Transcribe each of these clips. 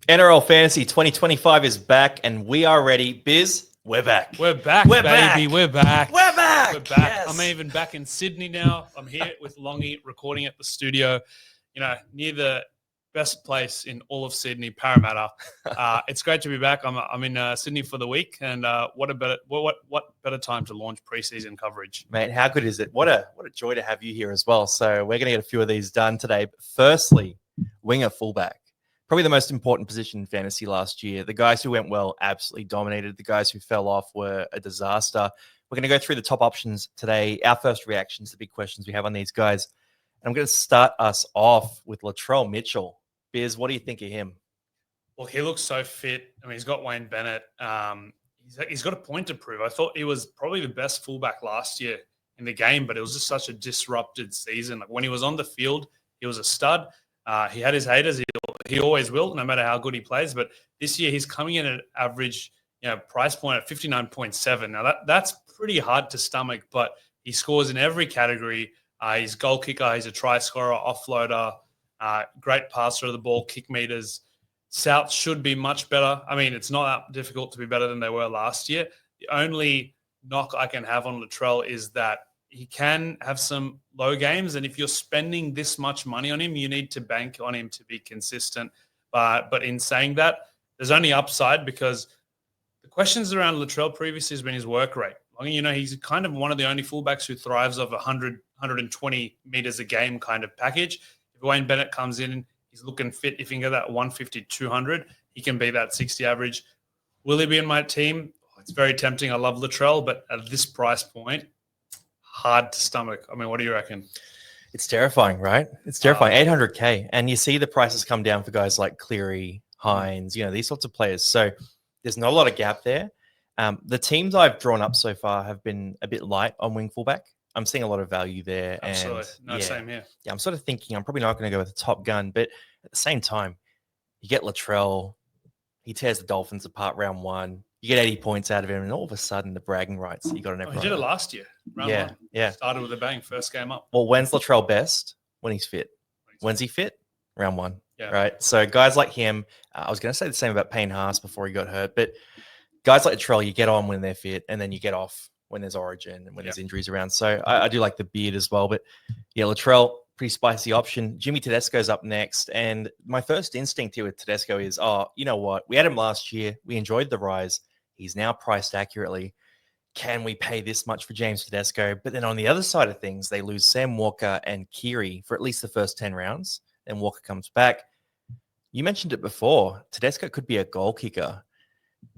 NRL Fantasy 2025 is back, and we are ready. Biz, we're back. We're back, We're baby. back. We're back. We're back. We're back. Yes. I'm even back in Sydney now. I'm here with Longy, recording at the studio, near the best place in all of Sydney, Parramatta. It's great to be back. I'm in Sydney for the week, and what better time to launch preseason coverage? Mate, how good is it? What a joy to have you here as well. So we're going to get a few of these done today. But firstly, winger fullback. Probably the most important position in fantasy last year. The guys who went well absolutely dominated. The guys who fell off were a disaster. We're going to go through the top options today. Our first reactions, the big questions we have on these guys. And I'm going to start us off with Latrell Mitchell. Biz, what do you think of him? Well, he looks so fit. I mean, he's got Wayne Bennett. He's got a point to prove. I thought he was probably the best fullback last year in the game, but it was just such a disrupted season. Like when he was on the field, he was a stud. He had his haters. He always will, no matter how good he plays. But this year, he's coming in at average, price point at 59.7. Now that's pretty hard to stomach, but he scores in every category. He's goal kicker. He's a try scorer, offloader, great passer of the ball, kick meters. South should be much better. I mean, it's not that difficult to be better than they were last year. The only knock I can have on Latrell is that he can have some low games, and if you're spending this much money on him, you need to bank on him to be consistent. But in saying that, there's only upside because the questions around Latrell previously has been his work rate. He's kind of one of the only fullbacks who thrives off 100, 120 meters a game kind of package. If Wayne Bennett comes in, he's looking fit. If he can get that 150, 200, he can be that 60 average. Will he be in my team? It's very tempting. I love Latrell, but at this price point, hard to stomach. I mean, what do you reckon? It's terrifying, right? It's terrifying. 800K. And you see the prices come down for guys like Cleary, Hines, these sorts of players. So there's not a lot of gap there. The teams I've drawn up so far have been a bit light on wing fullback. I'm seeing a lot of value there. Absolutely. Same here. Yeah, I'm sort of thinking I'm probably not going to go with the top gun, but at the same time, you get Latrell, he tears the Dolphins apart round one. You get 80 points out of him, and all of a sudden, the bragging rights you got an He did it last year. Round one. Yeah. Started with a bang, first game up. Well, when's Latrell best? When he's fit. When's he fit? Round one. Yeah. Right. So guys like him, I was going to say the same about Payne Haas before he got hurt, but guys like Latrell, you get on when they're fit, and then you get off when there's origin and when there's injuries around. So I do like the beard as well, but yeah, Latrell, pretty spicy option. Jimmy Tedesco's up next, and my first instinct here with Tedesco is, you know what? We had him last year. We enjoyed the rise. He's now priced accurately. Can we pay this much for James Tedesco? But then on the other side of things, they lose Sam Walker and Keary for at least the first 10 rounds. Then Walker comes back. You mentioned it before. Tedesco could be a goal kicker.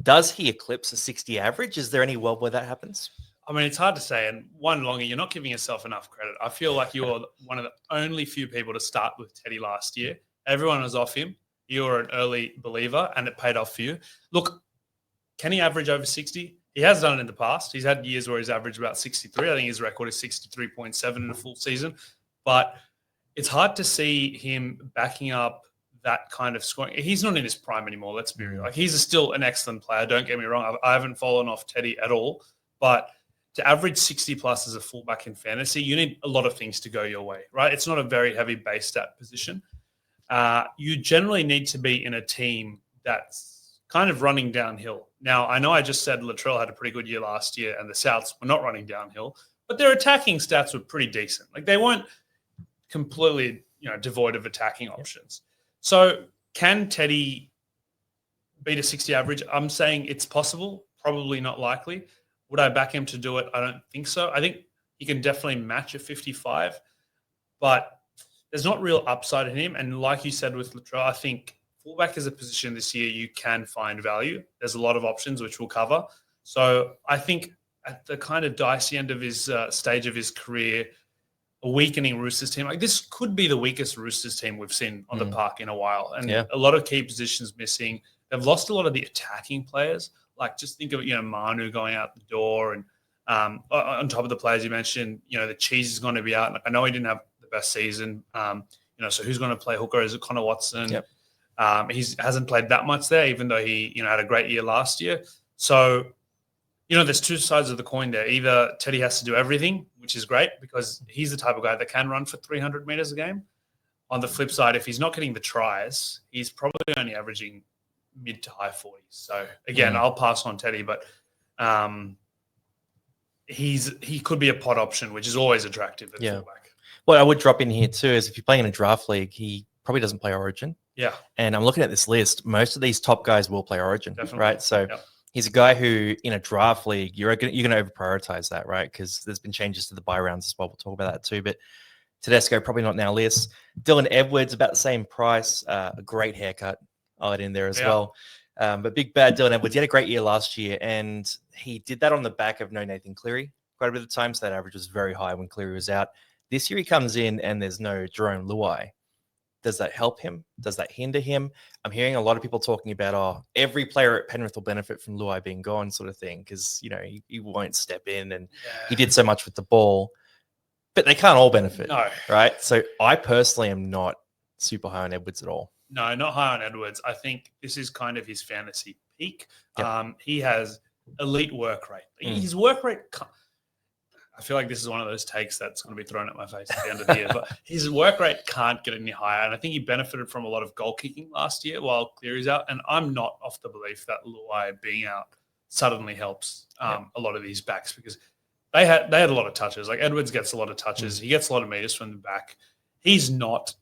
Does he eclipse a 60 average? Is there any world where that happens? I mean, it's hard to say. And one longer, you're not giving yourself enough credit. I feel like you're one of the only few people to start with Teddy last year. Everyone was off him. You were an early believer, and it paid off for you. Look, can he average over 60? He has done it in the past. He's had years where he's averaged about 63. I think his record is 63.7 in a full season. But it's hard to see him backing up that kind of scoring. He's not in his prime anymore, let's be real. Like, he's still an excellent player, don't get me wrong. I haven't fallen off Teddy at all. But to average 60 plus as a fullback in fantasy, you need a lot of things to go your way, right? It's not a very heavy base stat position. You generally need to be in a team that's kind of running downhill. Now, I know I just said Latrell had a pretty good year last year and the Souths were not running downhill, but their attacking stats were pretty decent. Like, they weren't completely, devoid of attacking options. So can Teddy beat a 60 average? I'm saying it's possible, probably not likely. Would I back him to do it? I don't think so. I think he can definitely match a 55, but there's not real upside in him. And like you said with Latrell, I think fullback is a position this year you can find value. There's a lot of options, which we'll cover. So I think at the kind of dicey end of his stage of his career, a weakening Roosters team, like this could be the weakest Roosters team we've seen on the park in a while. And a lot of key positions missing. They've lost a lot of the attacking players. Like, just think of, Manu going out the door, and on top of the players you mentioned, the Cheese is going to be out. Like, I know he didn't have the best season. So who's going to play hooker? Is it Connor Watson? Yep. He hasn't played that much there, even though he, had a great year last year. So, there's two sides of the coin there. Either Teddy has to do everything, which is great because he's the type of guy that can run for 300 meters a game. On the flip side, if he's not getting the tries, he's probably only averaging mid to high 40s. So again, I'll pass on Teddy, but he could be a pot option, which is always attractive at fullback. What I would drop in here too is if you're playing in a draft league, he probably doesn't play Origin. Yeah. And I'm looking at this list. Most of these top guys will play Origin, Definitely. right? So he's a guy who, in a draft league, you're going to over prioritize that, right? Because there's been changes to the buy rounds as well. We'll talk about that too. But Tedesco probably not in our list. Dylan Edwards about the same price. A great haircut. I'll add in there as well. But big bad Dylan Edwards. He had a great year last year, and he did that on the back of no Nathan Cleary quite a bit of the time. So that average was very high when Cleary was out. This year he comes in and there's no Jerome Luai. Does that help him? Does that hinder him? I'm hearing a lot of people talking about, every player at Penrith will benefit from Luai being gone sort of thing because, he won't step in and he did so much with the ball. But they can't all benefit, right? So I personally am not super high on Edwards at all. No, not high on Edwards. I think this is kind of his fantasy peak. He has elite work rate. His work rate... I feel like this is one of those takes that's going to be thrown at my face at the end of the year. But his work rate can't get any higher. And I think he benefited from a lot of goal kicking last year while Cleary's out. And I'm not off the belief that Luai being out suddenly helps a lot of these backs because they had a lot of touches. Like Edwards gets a lot of touches. He gets a lot of meters from the back. He's not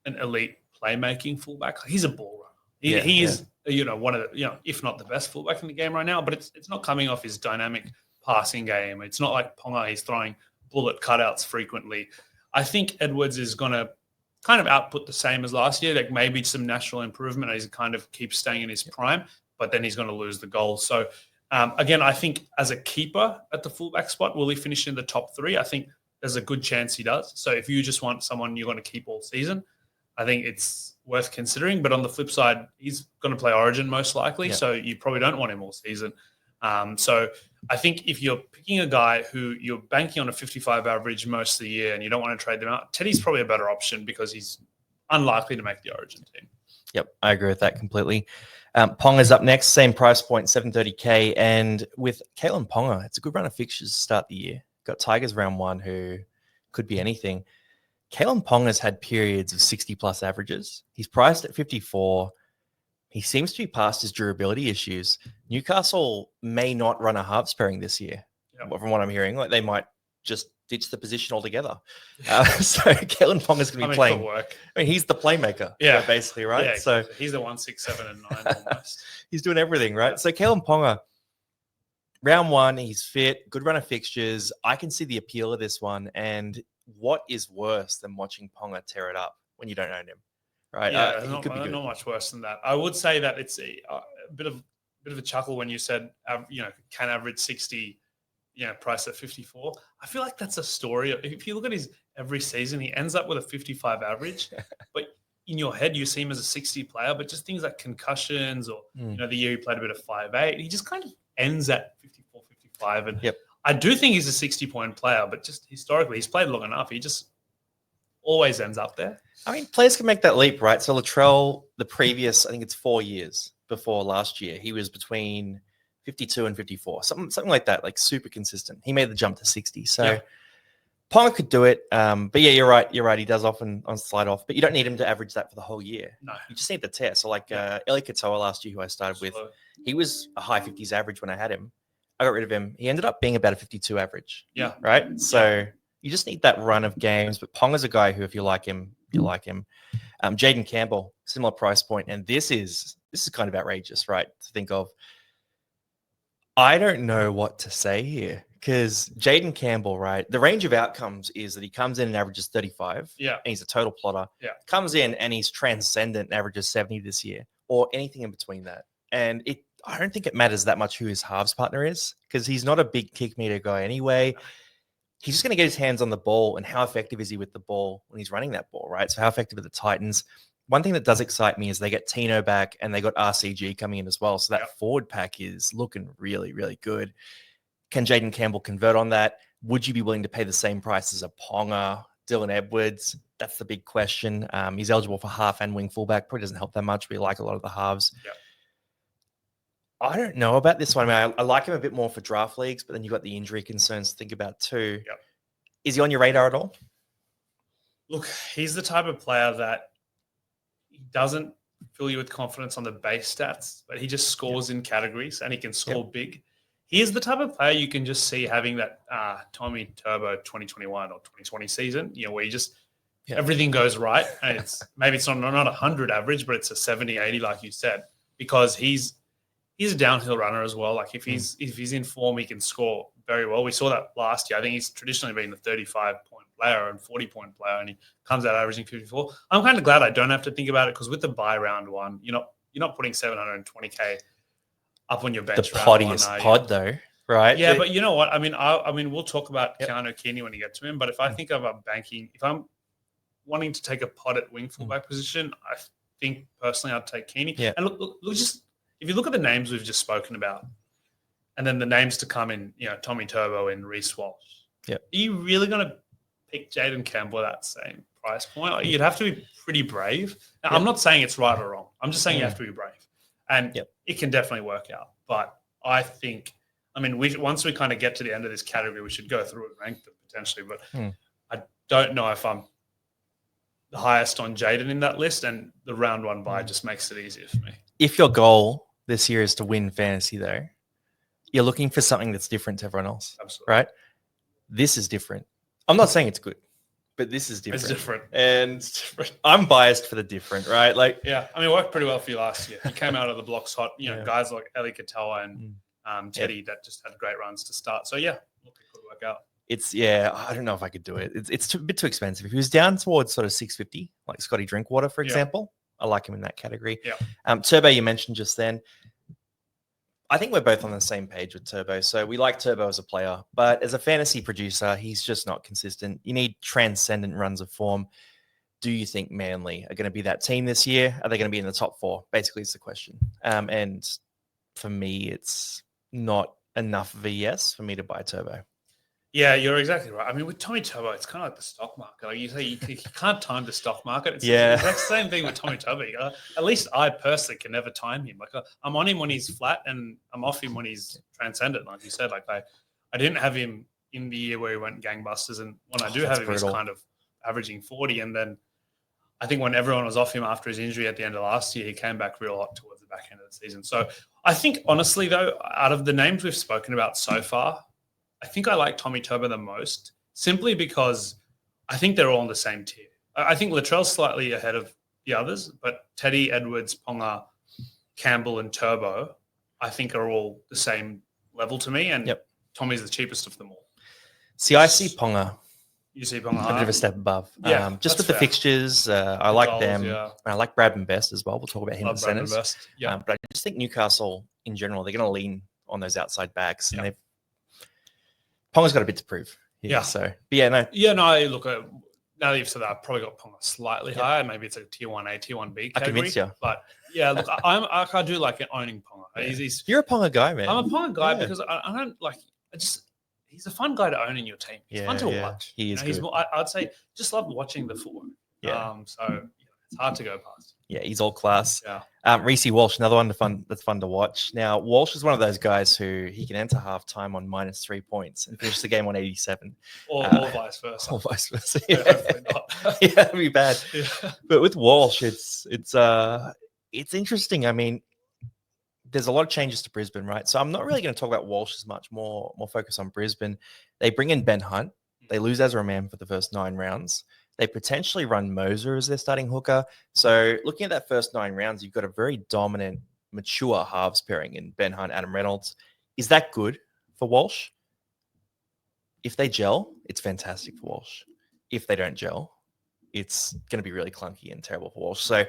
an elite playmaking fullback. He's a ball runner. He is, one of the, if not the best fullback in the game right now. But it's not coming off his dynamic passing game. It's not like Ponga, he's throwing bullet cutouts frequently. I think Edwards is going to kind of output the same as last year, like maybe some natural improvement as he kind of keeps staying in his prime, but then he's going to lose the goals. So, again, I think as a keeper at the fullback spot, will he finish in the top 3? I think there's a good chance he does. So if you just want someone you're going to keep all season, I think it's worth considering. But on the flip side, he's going to play Origin most likely, so you probably don't want him all season. So I think if you're picking a guy who you're banking on a 55 average most of the year and you don't want to trade them out, Teddy's probably a better option because he's unlikely to make the Origin team. Yep, I agree with that completely. Ponga's up next, same price point, 730K. And with Kalen Ponga, it's a good run of fixtures to start the year. Got Tigers round 1 who could be anything. Kalen Ponga's had periods of 60-plus averages. He's priced at 54. He seems to be past his durability issues. Newcastle may not run a halves pairing this year, from what I'm hearing. Like they might just ditch the position altogether. So Kellen Ponga's going to be playing. He's the playmaker, basically, right? Yeah, so he's the 1, 6, 7, and 9 almost. He's doing everything, right? So Kellen Ponga, round 1, he's fit, good run of fixtures. I can see the appeal of this one. And what is worse than watching Ponga tear it up when you don't own him? Right. Yeah, not much worse than that. I would say that it's a bit of a chuckle when you said, can average 60, price at 54. I feel like that's a story. If you look at his every season, he ends up with a 55 average, but in your head, you see him as a 60 player, but just things like concussions or, the year he played a bit of 5'8", he just kind of ends at 54, 55. And I do think he's a 60-point player, but just historically, he's played long enough. He just always ends up there. I mean, players can make that leap, right? So Latrell, the previous, I think it's 4 years before last year, he was between 52 and 54, something like that, like super consistent. He made the jump to 60. So Ponga could do it. But yeah, you're right. He does often on slide off, but you don't need him to average that for the whole year. No. You just need the test. So like Eli Katoa last year, who I started with, he was a high 50s average when I had him. I got rid of him. He ended up being about a 52 average. Yeah. Right? So you just need that run of games. But Ponga's a guy who, if you like him, you like him. Jaden Campbell, similar price point. And this is kind of outrageous, right? To think of. I don't know what to say here because Jaden Campbell, right? The range of outcomes is that he comes in and averages 35. Yeah. And he's a total plotter. Yeah. Comes in and he's transcendent and averages 70 this year or anything in between that. And I don't think it matters that much who his halves partner is because he's not a big kick meter guy anyway. He's just going to get his hands on the ball, and how effective is he with the ball when he's running that ball, right? So how effective are the Titans? One thing that does excite me is they get Tino back and they got RCG coming in as well. So that forward pack is looking really, really good. Can Jaden Campbell convert on that? Would you be willing to pay the same price as a Ponga, Dylan Edwards? That's the big question. He's eligible for half and wing fullback. Probably doesn't help that much. We like a lot of the halves. Yeah. I don't know about this one. I mean, I like him a bit more for draft leagues, but then you've got the injury concerns to think about too. Yep. Is he on your radar at all? Look, he's the type of player that he doesn't fill you with confidence on the base stats, but he just scores in categories and he can score big. He is the type of player you can just see having that Tommy Turbo 2021 or 2020 season, where you just everything goes right. And maybe it's not 100 average, but it's a 70, 80, like you said, because he's a downhill runner as well. Like if he's in form, he can score very well. We saw that last year. I think he's traditionally been a 35-point player and 40-point player, and he comes out averaging 54. I'm kind of glad I don't have to think about it, because with the bye round one, you're not putting 720K up on your bench. The poddiest pod, though, right? Yeah, but you know what? I mean, we'll talk about Keanu Keeney when you get to him. But if I think of if I'm wanting to take a pod at wing fullback position, I think personally I'd take Keeney. Yeah. And look, just if you look at the names we've just spoken about, and then the names to come in, Tommy Turbo and Reece Walsh. Yeah. Are you really going to pick Jaden Campbell at that same price point? Like, you'd have to be pretty brave. Now, I'm not saying it's right or wrong. I'm just saying you have to be brave. And it can definitely work out. But I think, once we kind of get to the end of this category, we should go through and rank them potentially. But I don't know if I'm the highest on Jaden in that list, and the round one bye just makes it easier for me. If your goal this year is to win fantasy, though, you're looking for something that's different to everyone else. Absolutely. Right? This is different. I'm not saying it's good, but this is different. It's different. And I'm biased for the different, right? It worked pretty well for you last year. You came out of the blocks hot. Guys like Eli Katoa and Teddy that just had great runs to start. So, it could work out. I don't know if I could do it. It's a bit too expensive. If he was down towards sort of 650, like Scotty Drinkwater, for example, I like him in that category. Yeah. Turbo, you mentioned just then. I think we're both on the same page with Turbo. So we like Turbo as a player, but as a fantasy producer, he's just not consistent. You need transcendent runs of form. Do you think Manly are going to be that team this year? Are they going to be in the top 4? Basically, it's the question. And for me, it's not enough of a yes for me to buy Turbo. Yeah, you're exactly right. With Tommy Turbo, it's kind of like the stock market. Like you say, you can't time the stock market. It's the exact same thing with Tommy Turbo. At least I personally can never time him. Like I'm on him when he's flat, and I'm off him when he's transcendent. Like you said, like I didn't have him in the year where he went gangbusters, and when I do have him, brutal. He's kind of averaging 40. And then I think when everyone was off him after his injury at the end of last year, he came back real hot towards the back end of the season. So I think, honestly, though, out of the names we've spoken about so far, I think I like Tommy Turbo the most, simply because I think they're all on the same tier. I think Latrell's slightly ahead of the others, but Teddy, Edwards, Ponga, Campbell, and Turbo, I think are all the same level to me, and Tommy's the cheapest of them all. See, I see Ponga. You see Ponga a bit of a step above. Yeah, just with the fixtures, I like them. Yeah. I like Bradman Best as well. We'll talk about him in the centers. Yeah. But I just think Newcastle in general, they're going to lean on those outside backs, and Ponga's got a bit to prove. Yeah. So, but yeah, no. Yeah, no, look, now that you've said that, I've probably got Ponga slightly higher. Maybe it's a tier 1A, tier 1B category. I convinced you. But yeah, look, I do like owning Ponga. Yeah. You're a Ponga guy, man. I'm a Ponga guy because I don't like, he's a fun guy to own in your team. He's fun to watch. He is good. I'd say just love watching the footwork. Yeah. So it's hard to go past. Yeah, he's all class. Yeah. Reece Walsh, another one that's fun to watch. Now, Walsh is one of those guys who he can enter halftime on -3 points and finish the game on 87. Or vice versa. Or vice versa. Yeah. Hopefully not. Yeah, that'd be bad. Yeah. But with Walsh, it's interesting. There's a lot of changes to Brisbane, right? So I'm not really going to talk about Walsh as much, more focus on Brisbane. They bring in Ben Hunt. They lose Ezra Mam for the first 9 rounds. They potentially run Moser as their starting hooker. So looking at that first 9 rounds, you've got a very dominant, mature halves pairing in Ben Hunt, Adam Reynolds. Is that good for Walsh? If they gel, it's fantastic for Walsh. If they don't gel, it's going to be really clunky and terrible for Walsh. So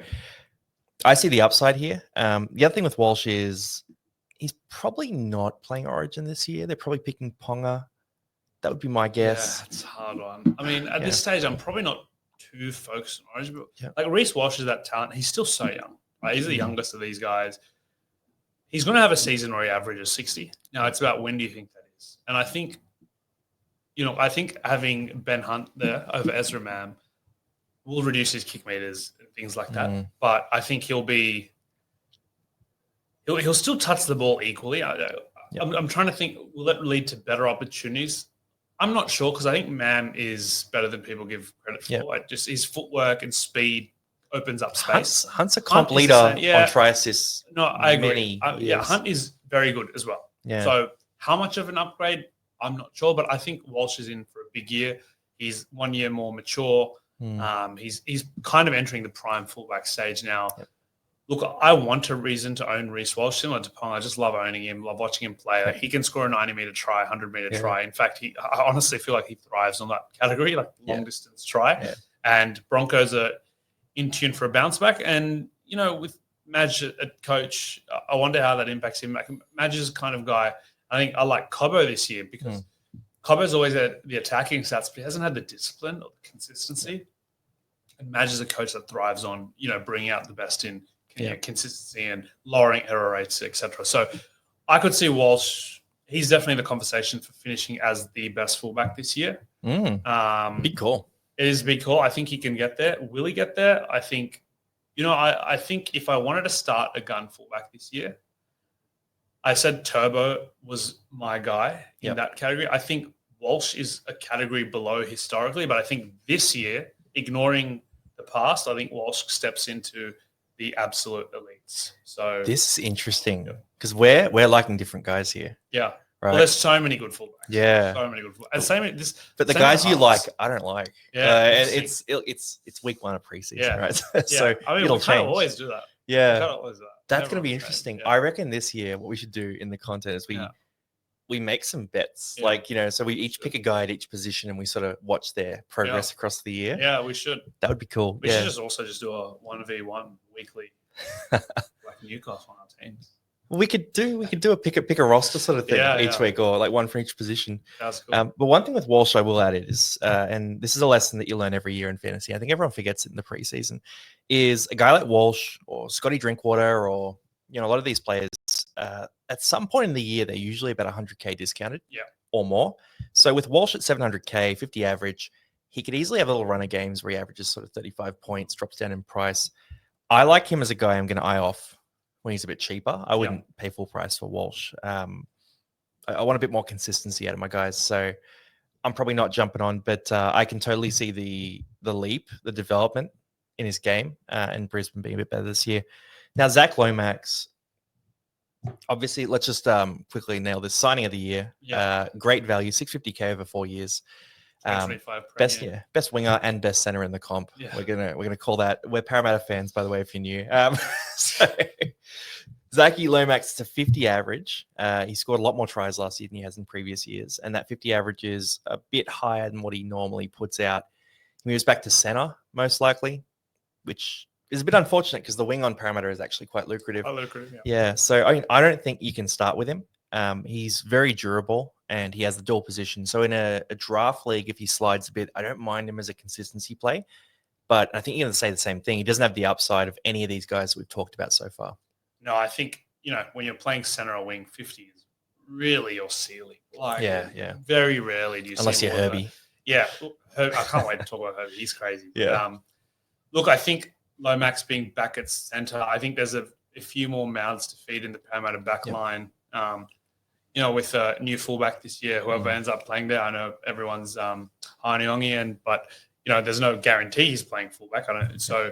I see the upside here. The other thing with Walsh is he's probably not playing Origin this year. They're probably picking Ponga. That would be my guess. Yeah, it's a hard one. At this stage, I'm probably not too focused on Origin. But like Reece Walsh is that talent. He's still so young. Right? He's the youngest of these guys. He's going to have a season where he averages 60. Now, it's about when do you think that is? And I think, I think having Ben Hunt there over Ezra Mam will reduce his kick meters and things like that. But I think he'll still touch the ball equally. I'm trying to think, will that lead to better opportunities? I'm not sure, because I think Mam is better than people give credit for. Like just his footwork and speed opens up space. Hunt's a comp Hunt is leader the same- yeah. on try assists. No, I agree. many Yeah, years. Hunt is very good as well. Yeah. So how much of an upgrade, I'm not sure, but I think Walsh is in for a big year. He's 1 year more mature. He's kind of entering the prime fullback stage now. Yep. Look, I want a reason to own Reece Walsh, similar to Pong. I just love owning him, love watching him play. Yep. He can score a 90-meter try, 100-meter try. In fact, I honestly feel like he thrives on that category, like long-distance try. Yeah. And Broncos are in tune for a bounce back. And, you know, with Madge at coach, I wonder how that impacts him. Madge is the kind of guy, I think I like Cobbo this year because Cobbo's always had the attacking stats, but he hasn't had the discipline or the consistency. And Madge is a coach that thrives on, you know, bringing out the best in consistency and lowering error rates, etc. So I could see Walsh. He's definitely the conversation for finishing as the best fullback this year. Big call. It is a big call. I think he can get there. Will he get there? I think, you know, I think if I wanted to start a gun fullback this year, I said Turbo was my guy in that category. I think Walsh is a category below historically, but I think this year, ignoring the past, I think Walsh steps into the absolute elites. So this is interesting because we're liking different guys here. Yeah. Right. Well, there's so many good fullbacks. Yeah. So many good fullbacks. And same this, but the same guys you like, halves. I don't like. Yeah. It's week 1 of preseason, right? Yeah. So I mean, it'll we can't change. always do that. Yeah. We can't always do that. That's Never going to be always interesting. change. I reckon this year what we should do in the content is we make some bets. Yeah. Like, you know, so we each pick a guy at each position and we sort of watch their progress across the year. Yeah, we should. That would be cool. We should also do a 1v1 weekly like Newcastle on our teams. We could do a pick a roster sort of thing each week, or like one for each position. That's cool. But one thing with Walsh I will add is, and this is a lesson that you learn every year in fantasy. I think everyone forgets it in the preseason. Is a guy like Walsh or Scotty Drinkwater or, you know, a lot of these players at some point in the year they're usually about 100k discounted, or more. So with Walsh at 700k, 50 average, he could easily have a little run of games where he averages sort of 35 points, drops down in price. I like him as a guy I'm going to eye off when he's a bit cheaper. I wouldn't pay full price for Walsh. I want a bit more consistency out of my guys. So I'm probably not jumping on, but I can totally see the leap, the development in his game, and Brisbane being a bit better this year. Now, Zach Lomax, obviously, let's just quickly nail this. Signing of the year. Great value, 650k over 4 years. Best winger and best center in the comp. We're gonna call that. We're Parramatta fans, by the way, if you're new. So Zachy Lomax is a 50 average. He scored a lot more tries last year than he has in previous years, and that 50 average is a bit higher than what he normally puts out. He moves back to center most likely, which is a bit unfortunate because the wing on Parramatta is actually quite lucrative. So I mean, I don't think you can start with him. He's very durable and he has the dual position. So in a draft league, if he slides a bit, I don't mind him as a consistency play. But I think you're going to say the same thing. He doesn't have the upside of any of these guys that we've talked about so far. No, I think, you know, when you're playing center or wing, 50 is really your ceiling. Like, very rarely do you unless see you're Herbie. I can't wait to talk about Herbie. He's crazy. Yeah. Look, I think Lomax being back at center, I think there's a few more mouths to feed in the Parramatta back line. You know, with a new fullback this year, whoever ends up playing there, I know everyone's Harniongi, but you know, there's no guarantee he's playing fullback. So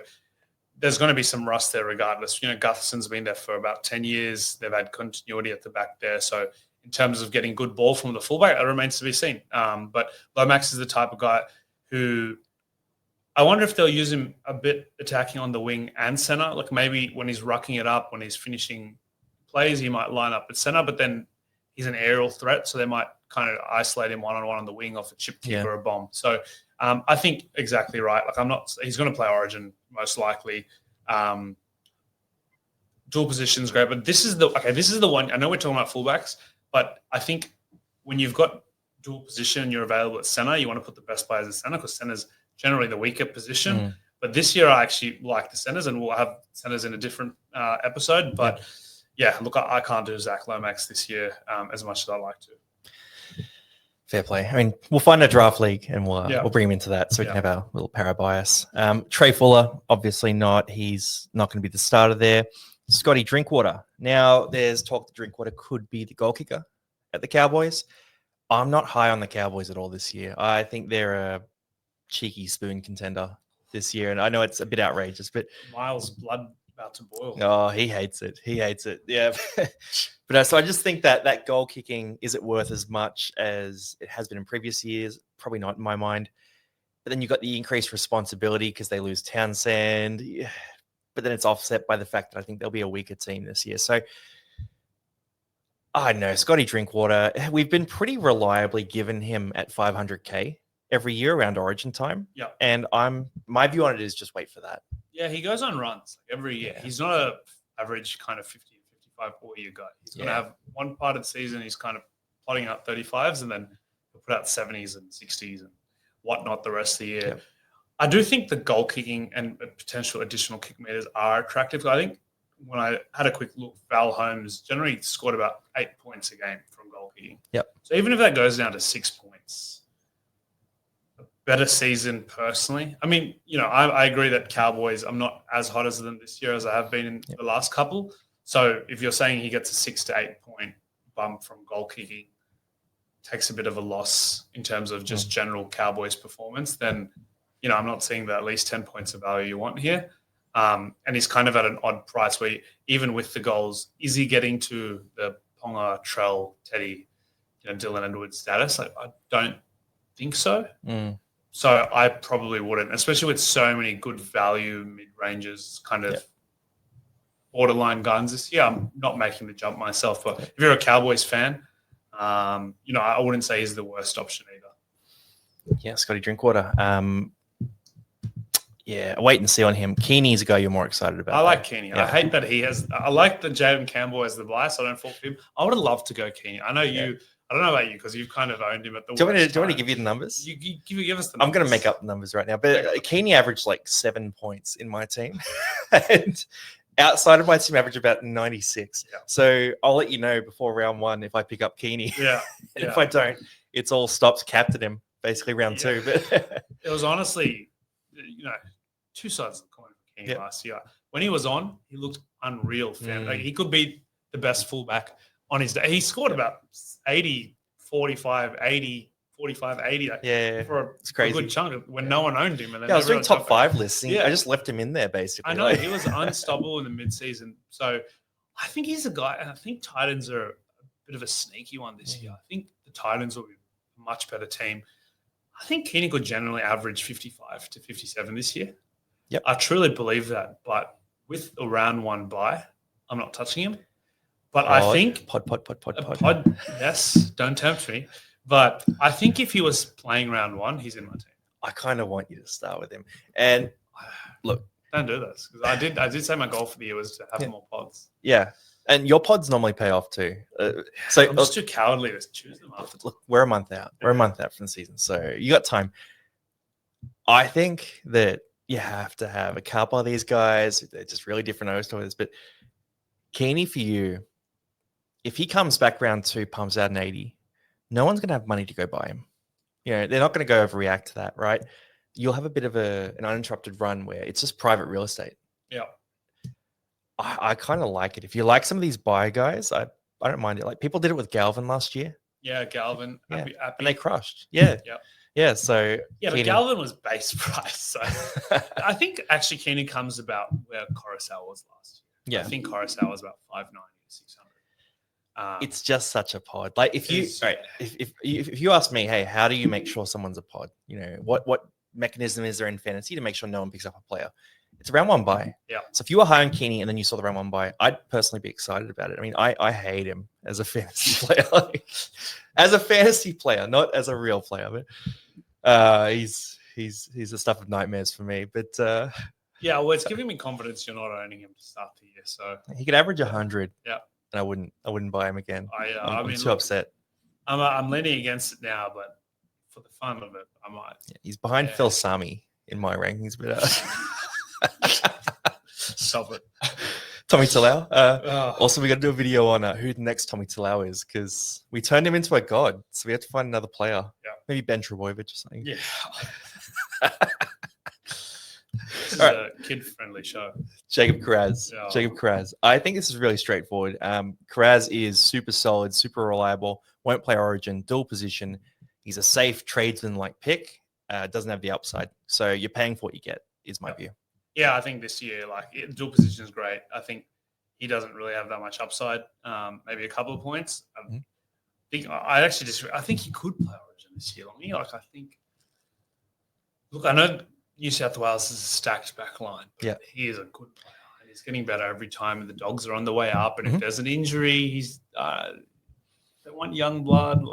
there's going to be some rust there regardless. You know, Gutherson's been there for about 10 years. They've had continuity at the back there. So in terms of getting good ball from the fullback, that remains to be seen. But Lomax is the type of guy who I wonder if they'll use him a bit attacking on the wing and center. Like maybe when he's rucking it up, when he's finishing plays, he might line up at center, but then he's an aerial threat. So they might kind of isolate him one-on-one on the wing off a chip kick or a bomb. So I think exactly right. Like he's going to play Origin most likely. Dual position is great, but this is the one. I know we're talking about fullbacks, but I think when you've got dual position and you're available at center, you want to put the best players at center because center's generally the weaker position. But this year I actually like the centers, and we'll have centers in a different episode. But look, I can't do Zach Lomax this year as much as I'd like to. Fair play. I mean, we'll find a draft league and we'll bring him into that so we can have our little para bias. Trey Fuller, obviously not. He's not going to be the starter there. Scotty Drinkwater. Now, there's talk that Drinkwater could be the goal kicker at the Cowboys. I'm not high on the Cowboys at all this year. I think they're a cheeky spoon contender this year, and I know it's a bit outrageous, but Miles' blood about to boil. oh, he hates it. He hates it. Yeah. But so I just think that goal kicking, is it worth as much as it has been in previous years? Probably not in my mind. But then you've got the increased responsibility because they lose Townsend. Yeah. But then it's offset by the fact that I think they'll be a weaker team this year. So I don't know, Scotty Drinkwater, we've been pretty reliably given him at 500K every year around Origin time. Yeah. And my view on it is just wait for that. Yeah, he goes on runs every year. Yeah. He's not a average kind of 50, 55 all-year guy. He's going to have one part of the season he's kind of plotting out 35s, and then he'll put out 70s and 60s and whatnot the rest of the year. Yeah. I do think the goal kicking and potential additional kick meters are attractive. I think when I had a quick look, Val Holmes generally scored about 8 points a game from goal kicking. Yep. So even if that goes down to 6 points, a better season personally. I mean, I agree that Cowboys, I'm not as hot as them this year as I have been in the last couple. So if you're saying he gets a 6 to 8 point bump from goal kicking, takes a bit of a loss in terms of just general Cowboys performance, then, I'm not seeing the at least 10 points of value you want here. And he's kind of at an odd price where even with the goals, is he getting to the Ponga, Trell, Teddy, Dylan Edwards status? I don't think so. So I probably wouldn't, especially with so many good value mid-ranges, kind of borderline guns this year. I'm not making the jump myself, but if you're a Cowboys fan, I wouldn't say he's the worst option either. Yeah, Scotty Drinkwater. Wait and see on him. Keeney's a guy you're more excited about. I like Keeney. Yeah. I hate that I like that Jaden Campbell as the bias. I don't fall for him. I would have loved to go Keeney. I know you. I don't know about you because you've kind of owned him at the. Do you want to give you the numbers? You give us the numbers. I'm going to make up the numbers right now. But Keeney averaged like 7 points in my team, and outside of my team, averaged about 96. Yeah. So I'll let you know before round 1 if I pick up Keeney. Yeah. And if I don't, it's all stops. Captain him basically round 2. But it was honestly, two sides of the coin for Keeney last year. When he was on, he looked unreal. Like he could be the best fullback on his day. He scored about 80, 45, 80, 45, 80. For it's crazy. A good chunk when no one owned him. And then I was doing top 5 lists. I just left him in there basically. I know. He was unstoppable in the mid-season. So I think he's a guy, and I think Titans are a bit of a sneaky one this year. I think the Titans will be a much better team. I think Keeney could generally average 55 to 57 this year. Yep. I truly believe that. But with a round 1 bye, I'm not touching him. But I think pod. Yes, don't tempt me. But I think if he was playing round 1, he's in my team. I kind of want you to start with him. And look, don't do this because I did say my goal for the year was to have more pods. Yeah, and your pods normally pay off too. So I'm just too cowardly to choose them after. Look, we're a month out. We're a month out from the season, so you got time. I think that you have to have a couple of these guys. They're just really different owners, but Keeney for you. If he comes back round 2, pumps out an 80, no one's going to have money to go buy him. They're not going to go overreact to that, right? You'll have a bit of an uninterrupted run where it's just private real estate. Yeah. I kind of like it. If you like some of these buy guys, I don't mind it. Like people did it with Galvin last year. Yeah, Galvin. Yeah. Happy. And they crushed. Yeah. So yeah, but Galvin was base price. So I think actually Keeney comes about where Coruscant was last year. Yeah. I think Coruscant was about 590, 600. It's just such a pod. Like if you ask me, hey, how do you make sure someone's a pod? What mechanism is there in fantasy to make sure no one picks up a player? It's a round 1 buy. Yeah. So if you were high on Keeney and then you saw the round 1 buy, I'd personally be excited about it. I mean, I hate him as a fantasy player, as a fantasy player, not as a real player. But he's the stuff of nightmares for me. But yeah, well, it's giving me confidence you're not owning him to start the year. So he could average 100. Yeah. And I wouldn't buy him again. I'm too upset. I'm leaning against it now, but for the fun of it, I might. Yeah, he's behind Phil Sami in my rankings, but stop it. Tommy Talau. Also, we got to do a video on who the next Tommy Talau is because we turned him into a god, so we have to find another player. Yeah. Maybe Ben Trebojevic or something. Yeah. This is a kid-friendly show. Jacob Carraz. Yeah. Jacob Carraz. I think this is really straightforward. Carraz is super solid, super reliable, won't play Origin, dual position. He's a safe tradesman-like pick, doesn't have the upside. So you're paying for what you get. is my view. Yeah, I think this year, dual position is great. I think he doesn't really have that much upside. Maybe a couple of points. I think he could play Origin this year. I know New South Wales is a stacked back line, but he is a good player. And he's getting better every time, and the Dogs are on the way up. And if there's an injury, they want young blood.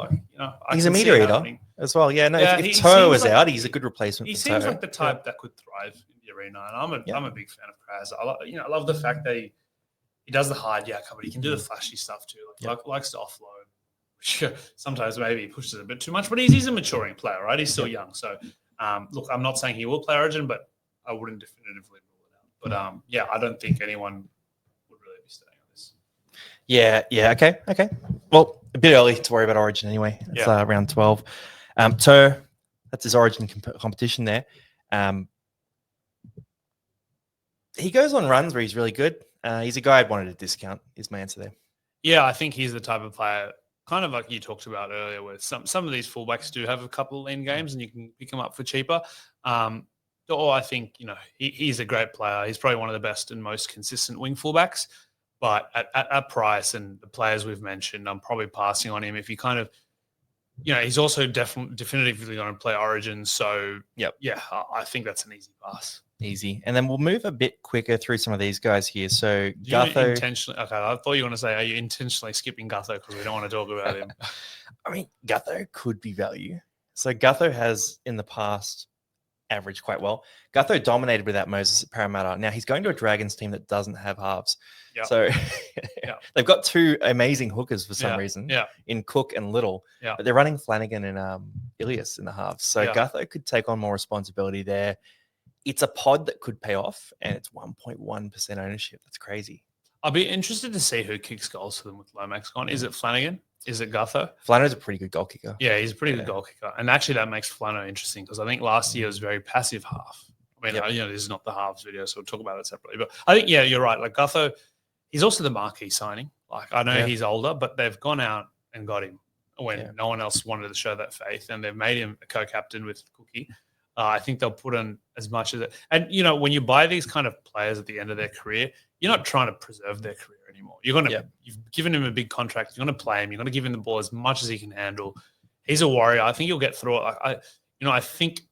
He's a meter eater as well. Yeah, no. If Toe is out, he's a good replacement. He for seems Toe. like the type that could thrive in the arena, and I'm a big fan of Kraz. I love the fact that he does the hard yak, but he can do the flashy stuff too. Likes to offload. Sometimes maybe he pushes it a bit too much, but he's a maturing player, right? He's still young. So, look, I'm not saying he will play Origin, but I wouldn't definitively rule it out. But I don't think anyone would really be staying on this. Yeah. Okay. Well, a bit early to worry about Origin anyway. It's round 12. Toe, that's his Origin competition there. He goes on runs where he's really good. He's a guy I'd wanted to discount, is my answer there. Yeah, I think he's the type of player, kind of like you talked about earlier, where some of these fullbacks do have a couple of lean games and you can pick them up for cheaper. Or I think, he's a great player. He's probably one of the best and most consistent wing fullbacks. But at price and the players we've mentioned, I'm probably passing on him. If he kind of, he's also definitively going to play Origin. So, I think that's an easy pass. Easy. And then we'll move a bit quicker through some of these guys here. So, Gutho. Intentionally, okay, I thought you were going to say, are you intentionally skipping Gutho because we don't want to talk about him? I mean, Gutho could be value. So, Gutho has in the past averaged quite well. Gutho dominated without Moses at Parramatta. Now, he's going to a Dragons team that doesn't have halves. Yep. So they've got two amazing hookers for some reason in Cook and Little, but they're running Flanagan and Ilias in the halves. So Gutho could take on more responsibility there. It's a pod that could pay off, and it's 1.1% ownership. That's crazy. I'll be interested to see who kicks goals for them with Lomax gone. Is it Flanagan? Is it Gutho? Flano's a pretty good goal kicker. Yeah, he's a pretty good goal kicker. And actually that makes Flano interesting because I think last year was very passive half. I mean, this is not the halves video, so we'll talk about it separately. But I think, you're right. Like Gutho, he's also the marquee signing. Like I know he's older, but they've gone out and got him when no one else wanted to show that faith, and they've made him a co-captain with Cookie. I think they'll put in as much as it. And, when you buy these kind of players at the end of their career, you're not trying to preserve their career anymore. You've given him a big contract. You're going to play him. You're going to give him the ball as much as he can handle. He's a warrior. I think he'll get through it. I think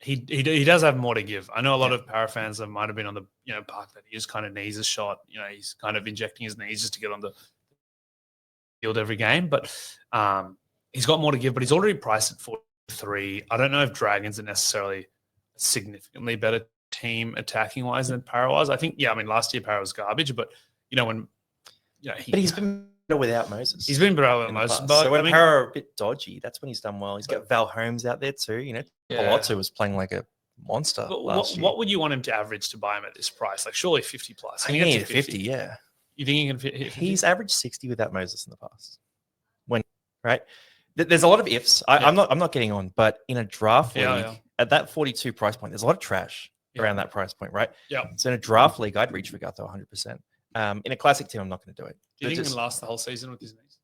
he does have more to give. I know a lot of Para fans that might have been on the, park that he just kind of needs a shot. He's kind of injecting his knees just to get on the field every game. But he's got more to give, but he's already priced at 43. I don't know if Dragons are necessarily a significantly better team attacking wise than Para was. I think, last year Para was garbage, but but he's been better without Moses. He's been better without Moses. But so when Para a bit dodgy, that's when he's done well. He's got Val Holmes out there too. Palazzo was playing like a monster. What would you want him to average to buy him at this price? Like surely 50 plus. I think 50, yeah. You think he can fit 50? He's averaged 60 without Moses in the past. Right? There's a lot of ifs. I'm not getting on, but in a draft league at that 42 price point, there's a lot of trash around that price point, right? Yeah. So in a draft league, I'd reach for Gutho 100%. In a classic team, I'm not going to do it. Do you think he can last the whole season with his knees?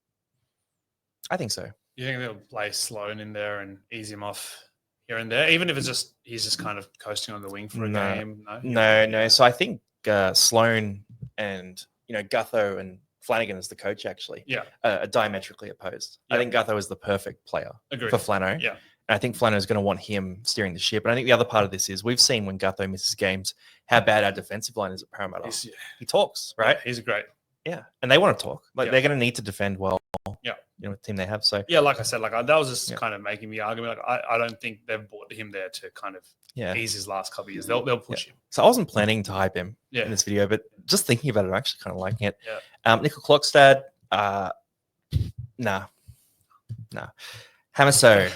I think so. You think they'll play Sloan in there and ease him off here and there, even if it's he's just kind of coasting on the wing for a game? No. So I think Sloan and Gutho and Flanagan is the coach actually. Are diametrically opposed. I think Gutho is the perfect player for Flano. Yeah. And I think Flano is going to want him steering the ship. And I think the other part of this is we've seen when Gutho misses games how bad our defensive line is at Parramatta. He talks, right? Yeah, he's great. Yeah, and they want to talk. They're going to need to defend well. Yeah, the team they have. So like I said, that was just kind of making the argument. Like I don't think they've bought him there to kind of ease his last couple of years. They'll push him. So I wasn't planning to hype him in this video, but just thinking about it, I'm actually kind of liking it. Nickel Clockstad, nah. Hamaso.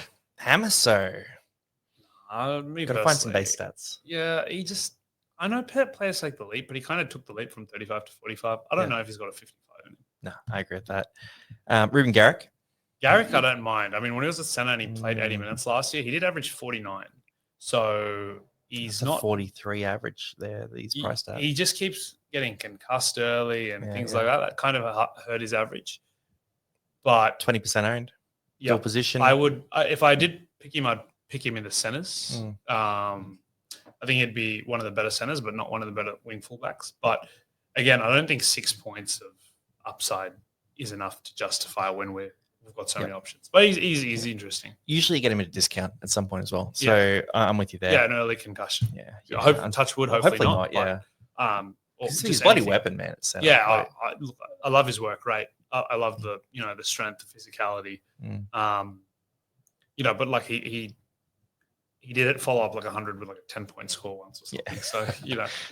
Got to find some base stats. Yeah, I know players take the leap, but he kind of took the leap from 35 to 45. I don't know if he's got a 55 in him. No, I agree with that. Ruben Garrick. I don't mind. I mean, when he was at centre and he played 80 minutes last year, he did average 49. So he's not 43 average there that he's priced at. He just keeps getting concussed early and things like that. That kind of hurt his average. But 20% owned. Dual position. I would, if I did pick him, I'd pick him in the centres. I think he'd be one of the better centers, but not one of the better wing fullbacks. But again, I don't think 6 points of upside is enough to justify when we've got so many options. But he's interesting. Usually you get him at a discount at some point as well. So I'm with you there. Yeah, an early concussion. Yeah. I hope, touch wood, hopefully not. Yeah. Or he's just a bloody anything. weapon, man. At center. Yeah, I love his work rate. I love the the strength, the physicality. But like he did it follow up like 100 with like a 10-point score once or something. So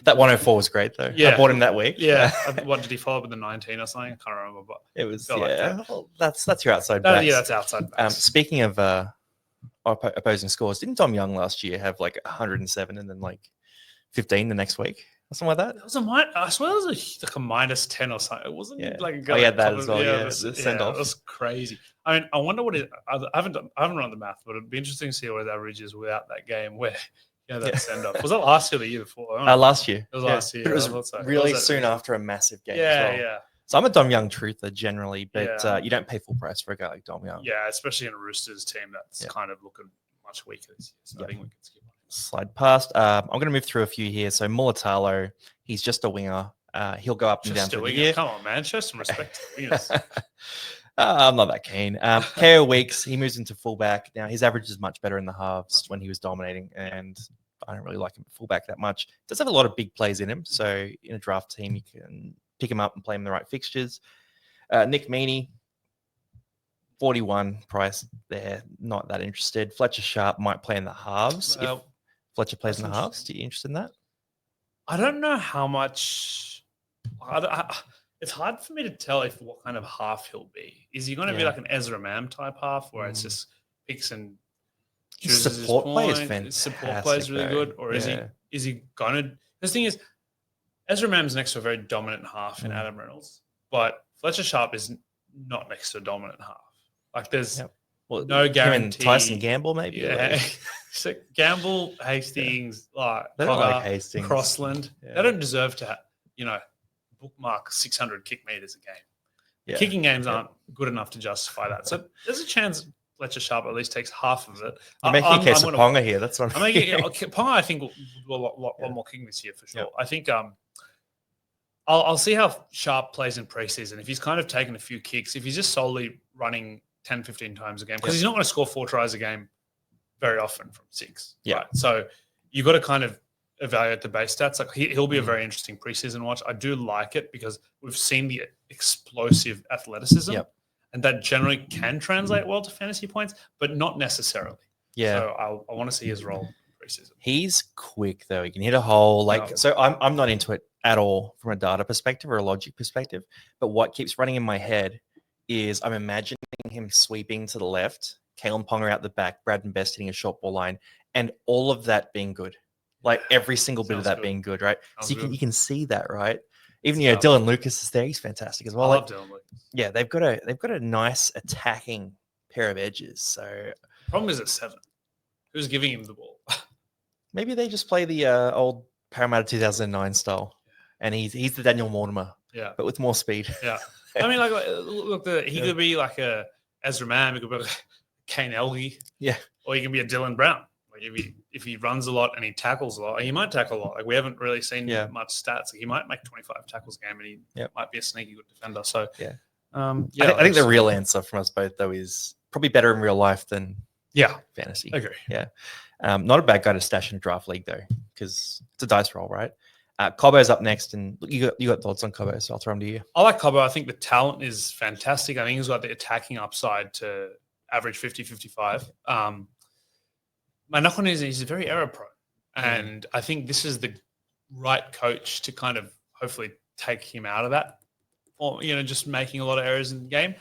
that 104 was great though. Yeah, I bought him that week. Yeah, what did he follow up with the 19 or something? I can't remember, but it was like that's your outside backs. Yeah, that's outside backs. Speaking of opposing scores, didn't Dom Young last year have like 107 and then like 15 the next week? Something like that. It was I swear it was like a -10 or something. It wasn't like he had that as well. Yeah, the send off. It was crazy. I mean, I wonder what it. I haven't run the math, but it'd be interesting to see what his average is without that game where that send off. Was that last year or the year before? Last year. It was last year. But it was really soon after a massive game. as well. Yeah. So I'm a Dom Young truther generally, but you don't pay full price for a guy like Dom Young. Yeah, especially in a Roosters team that's kind of looking much weaker this year. So I think we can skip on. Slide past. I'm going to move through a few here. So Mulatalo, he's just a winger. He'll go up and down through the year. Come on, man. Show some respect to the wingers. I'm not that keen. KO Weeks, he moves into fullback. Now, his average is much better in the halves when he was dominating, and I don't really like him at fullback that much. Does have a lot of big plays in him. So in a draft team, you can pick him up and play him in the right fixtures. Nick Meaney, 41 price there. Not that interested. Fletcher Sharp might play in the halves. If Fletcher plays in the halves, are you interested in that? I don't know how much. It's hard for me to tell what kind of half he'll be. Is he going to be like an Ezra Mam type half, where it's just picks and chooses support play is fantastic. fantastic. Support play is really good, or is he going to? The thing is, Ezra Mam's next to a very dominant half in Adam Reynolds, but Fletcher Sharp is not next to a dominant half. Like there's no guarantee. Tyson Gamble, maybe. Yeah. So Gamble, Hastings, they don't like Hastings. Crossland. Yeah. They don't deserve to, bookmark 600 kick meters a game. Yeah. Kicking games aren't good enough to justify that. So there's a chance Fletcher Sharp at least takes half of it. You're making a case of Ponga here. That's what I'm making. Ponga, I think, will do a lot more kicking this year for sure. I think I'll see how Sharp plays in preseason. If he's kind of taken a few kicks, if he's just solely running 10, 15 times a game, because he's not going to score 4 tries a game very often from 6. Yeah. Right? So you've got to kind of evaluate the base stats. Like he'll be a very interesting preseason watch. I do like it because we've seen the explosive athleticism, and that generally can translate well to fantasy points, but not necessarily. Yeah. So I want to see his role in preseason. He's quick though. He can hit a hole. So I'm not into it at all from a data perspective or a logic perspective. But what keeps running in my head is I'm imagining him sweeping to the left, Kalen Ponga out the back, Braden Best hitting a short ball line, and all of that being good. Like every single bit of that being good, right? So you can see that, right? Even Dylan Lucas is there; he's fantastic as well. I love Dylan Lucas. Yeah, they've got a nice attacking pair of edges. So problem is at 7. Who's giving him the ball? Maybe they just play the old Parramatta 2009 style, and he's the Daniel Mortimer, but with more speed. Yeah, I mean, look, he could be like a Ezra Mam, he could be like a Kane Elgie, or he can be a Dylan Brown. Like if he runs a lot and he tackles a lot, he might tackle a lot. Like we haven't really seen much stats. Like he might make 25 tackles a game, and he might be a sneaky good defender. So I think the real answer from us both though is probably better in real life than fantasy. Agree. Yeah, not a bad guy to stash in a draft league though, because it's a dice roll, right? Cobbo's up next, and you got thoughts on Cobbo, so I'll throw him to you. I like Cobbo. I think the talent is fantastic. I think he's got the attacking upside to average 50, 55. My knock on is he's very error prone. And I think this is the right coach to kind of hopefully take him out of that, or, just making a lot of errors in the game.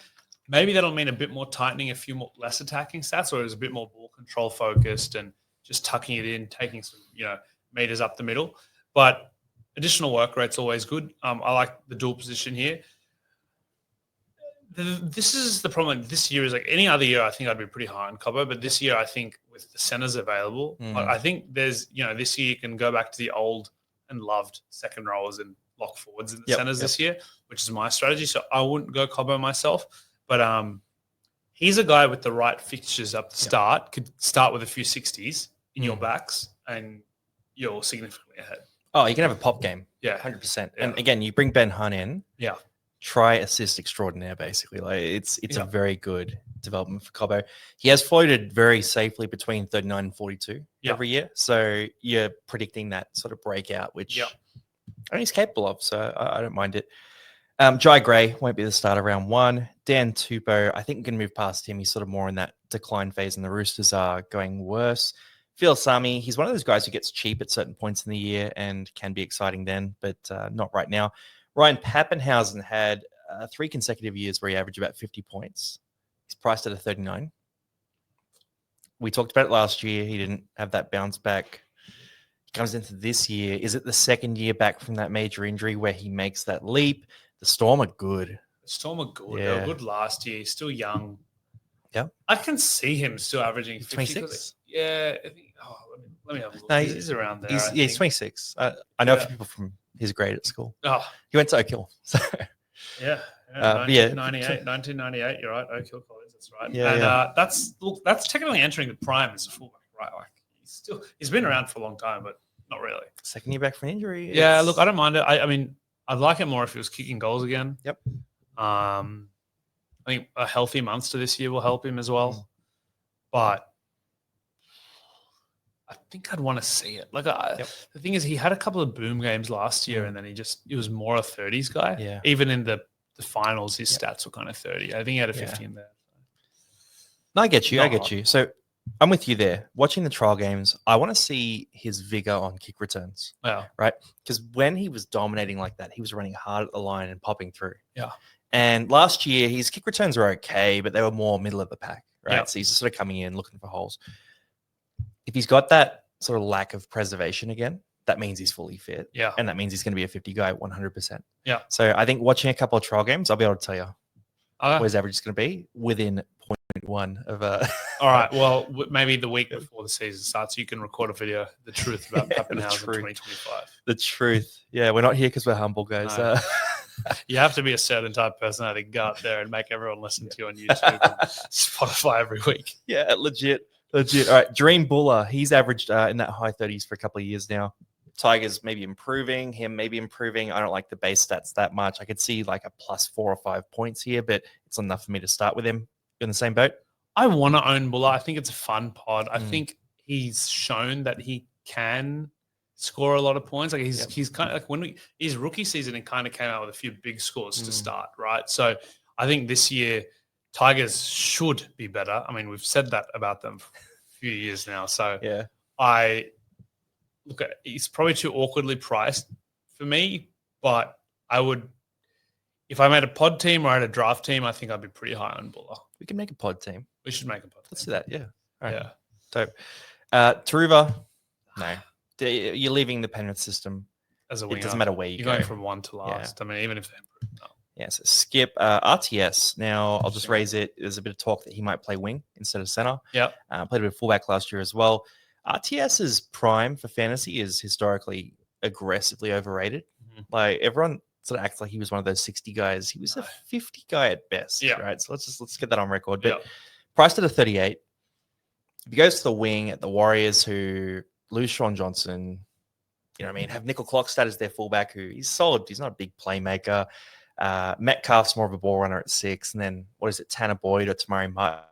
Maybe that'll mean a bit more tightening, a few more less attacking stats, or it was a bit more ball control focused and just tucking it in, taking some, meters up the middle. But additional work rate's always good. I like the dual position here. This is the problem. This year is like any other year, I think I'd be pretty high on Cobbo, but this year I think with the centers available, I think there's, this year you can go back to the old and loved second rowers and lock forwards in the centers this year, which is my strategy. So I wouldn't go Cobbo myself, but he's a guy with the right fixtures up the start, could start with a few 60s in your backs, and you're significantly ahead. Oh, you can have a pop game. Yeah. 100%. Yeah. And again, you bring Ben Hunt in. Yeah. Try assist extraordinaire, basically. Like it's Yeah. a very good development for Cobbo. He has floated very safely between 39 and 42 every year. So you're predicting that sort of breakout, which he's capable of. So I don't mind it. Jai Gray won't be the starter round 1. Dan Tupou, I think we can move past him. He's sort of more in that decline phase, and the Roosters are going worse. Phil Sami, he's one of those guys who gets cheap at certain points in the year and can be exciting then, but not right now. Ryan Pappenhausen had 3 consecutive years where he averaged about 50 points. He's priced at a 39. We talked about it last year. He didn't have that bounce back. He comes into this year. Is it the second year back from that major injury where he makes that leap? The Storm are good. The Storm are good. Yeah. They were good last year. He's still young. Yeah. I can see him still averaging 50. 26? Yeah. I think, let me have a look. No, he's around there. He's 26. I know a few people from his grade at school. Oh. He went to Oak Hill. So. Yeah. 1998. You're right. Oak Hill College. That's right. Yeah, and that's technically entering the prime as a fullback, right? Like he's been around for a long time, but not really. Second year back from injury. Yeah. Look, I don't mind it. I mean, I'd like it more if he was kicking goals again. Yep. I think a healthy Munster this year will help him as well. But I think I'd want to see it. Like the thing is, he had a couple of boom games last year, and then he was more a 30s guy. Yeah. Even in the finals, his stats were kind of 30. I think he had a 50 in there. No, I get you. So I'm with you there. Watching the trial games, I want to see his vigor on kick returns. Yeah. Right? Because when he was dominating like that, he was running hard at the line and popping through. Yeah. And last year, his kick returns were okay, but they were more middle of the pack, right? Yeah. So he's just sort of coming in, looking for holes. If he's got that sort of lack of preservation again, that means he's fully fit. Yeah. And that means he's going to be a 50 guy 100%. Yeah. So I think watching a couple of trial games, I'll be able to tell you Okay. what his average is going to be within 0.1 of a... All right. Well, maybe the week before the season starts, you can record a video, the truth about Pappenhausen 2025. The truth. Yeah, we're not here because we're humble, guys. No. You have to be a certain type of personality to go out there and make everyone listen to you on YouTube and Spotify every week. Yeah, legit. All right, Dream Buller. He's averaged in that high 30s for a couple of years now. Tigers maybe improving, him maybe improving. I don't like the base stats that much. I could see like a plus 4 or 5 points here, but it's enough for me to start with him. You in the same boat? I want to own Buller. I think it's a fun pod. I think he's shown that he can score a lot of points. Like he's kind of like his rookie season, it kind of came out with a few big scores to start, right? So I think this year Tigers should be better. I mean, we've said that about them for a few years now. So yeah, he's probably too awkwardly priced for me, but I would, if I made a pod team or I had a draft team, I think I'd be pretty high on Buller. We can make a pod team. We should make a pod team. Let's do that. Yeah. All right. Yeah. Dope. Taruva, no. You're leaving the Penrith system. As a winger. It doesn't matter where you You're go. going from one to last. Yeah. I mean, even if they improve. No. Yeah, so skip RTS. Now, I'll just raise it. There's a bit of talk that he might play wing instead of center. Yeah. Played a bit of fullback last year as well. RTS's prime for fantasy is historically aggressively overrated. Mm-hmm. Like, everyone sort of acts like he was one of those 60 guys. He was a 50 guy at best, right? So let's get that on record. But priced at a 38. If he goes to the wing at the Warriors, who lose Sean Johnson, you know what I mean, have Nickel Clockstad as their fullback, who he's solid. He's not a big playmaker. Metcalf's more of a ball runner at 6. And then, what is it, Tanner Boyd or Tamari Martin?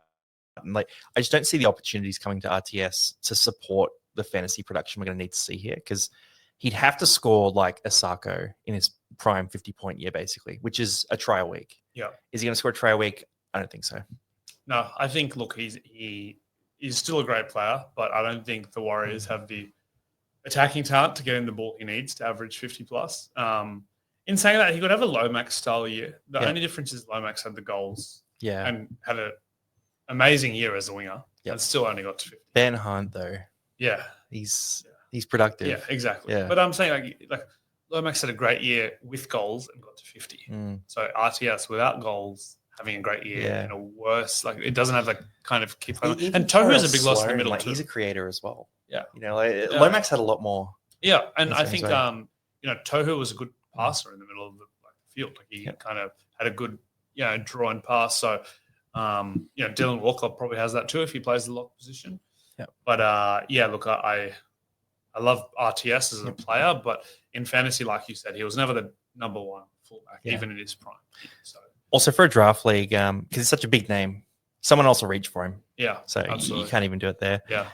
Like, I just don't see the opportunities coming to RTS to support the fantasy production we're going to need to see here, because he'd have to score like Asako in his prime 50-point year, basically, which is a try a week. Yeah. Is he going to score a try a week? I don't think so. No, I think, look, he's still a great player, but I don't think the Warriors have the attacking talent to get him the ball he needs to average 50 plus. In saying that, he could have a Lomax style year. The only difference is Lomax had the goals and had an amazing year as a winger and still only got to 50. Ben Hunt, though. Yeah. He's productive. Yeah, exactly. Yeah. But I'm saying like Lomax had a great year with goals and got to 50. So RTS without goals having a great year and a worse, like it doesn't have that kind of keep on. And Tohu is a big loss in the middle too. He's a creator as well. Yeah. You know, Lomax had a lot more. Yeah. And I think Tohu was a good passer in the middle of the field. Like he kind of had a good, draw and pass. So Dylan Walker probably has that too if he plays the lock position. Yeah. But look, I I love RTS as a player, but in fantasy, like you said, he was never the number one fullback, even in his prime. So also for a draft league, because he's such a big name, someone else will reach for him. Yeah, so absolutely. you can't even do it there. Yeah.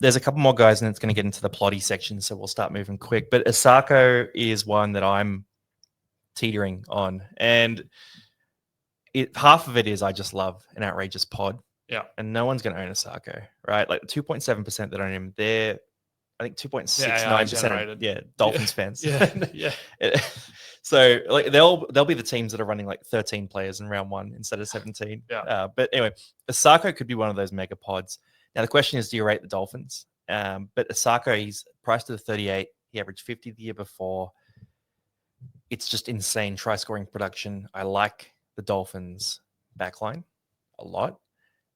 There's a couple more guys, and it's going to get into the plotty section, so we'll start moving quick. But Asako is one that I'm teetering on, and half of it is I just love an outrageous pod. Yeah. And no one's going to own Asako, right? Like 2.7% that own him. They're, I think 2.69% Dolphins fans. Yeah. So like they'll be the teams that are running like 13 players in round 1 instead of 17. Yeah. But anyway, Asako could be one of those mega pods. Now the question is, do you rate the Dolphins? But Asako, he's priced at 38. He averaged 50 the year before. It's just insane try scoring production. I like the Dolphins backline a lot.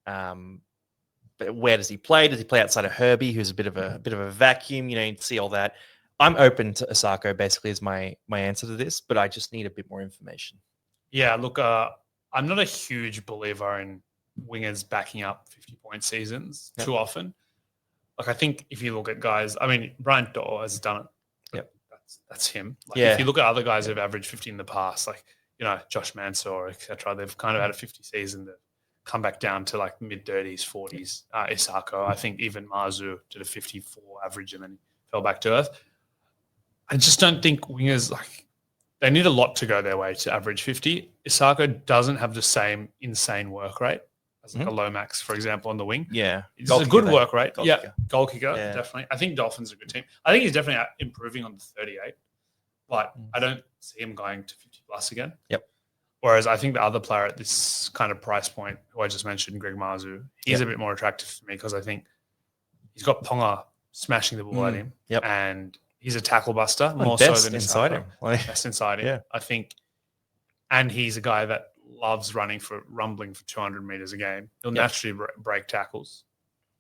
But where does he play? Does he play outside of Herbie, who's a bit of a vacuum? You need to see all that. I'm open to Asako, basically, is my answer to this, but I just need a bit more information. Yeah, look, I'm not a huge believer in wingers backing up 50-point seasons too often. Like, I think if you look at guys, I mean, Brian Doe has done it. Yep. That's him. Like, if you look at other guys who've averaged 50 in the past, like, Josh Mansour, etc., they've kind of had a 50 season that come back down to like mid-30s, 40s. Asako, I think even Marzu did a 54 average and then fell back to earth. I just don't think wingers, like, they need a lot to go their way to average 50. Asako doesn't have the same insane work rate as like a Lomax, for example, on the wing. Yeah. It's a good work rate. Goal kicker. Goal kicker, definitely. I think Dolphins are a good team. I think he's definitely improving on the 38, but I don't see him going to 50 plus again. Yep. Whereas I think the other player at this kind of price point, who I just mentioned, Greg Marzu, he's a bit more attractive to me because I think he's got Ponga smashing the ball at him. Yep. And he's a tackle buster, more so than inside him. Best inside him. Yeah. I think. And he's a guy that loves rumbling for 200 meters a game. He'll naturally break tackles.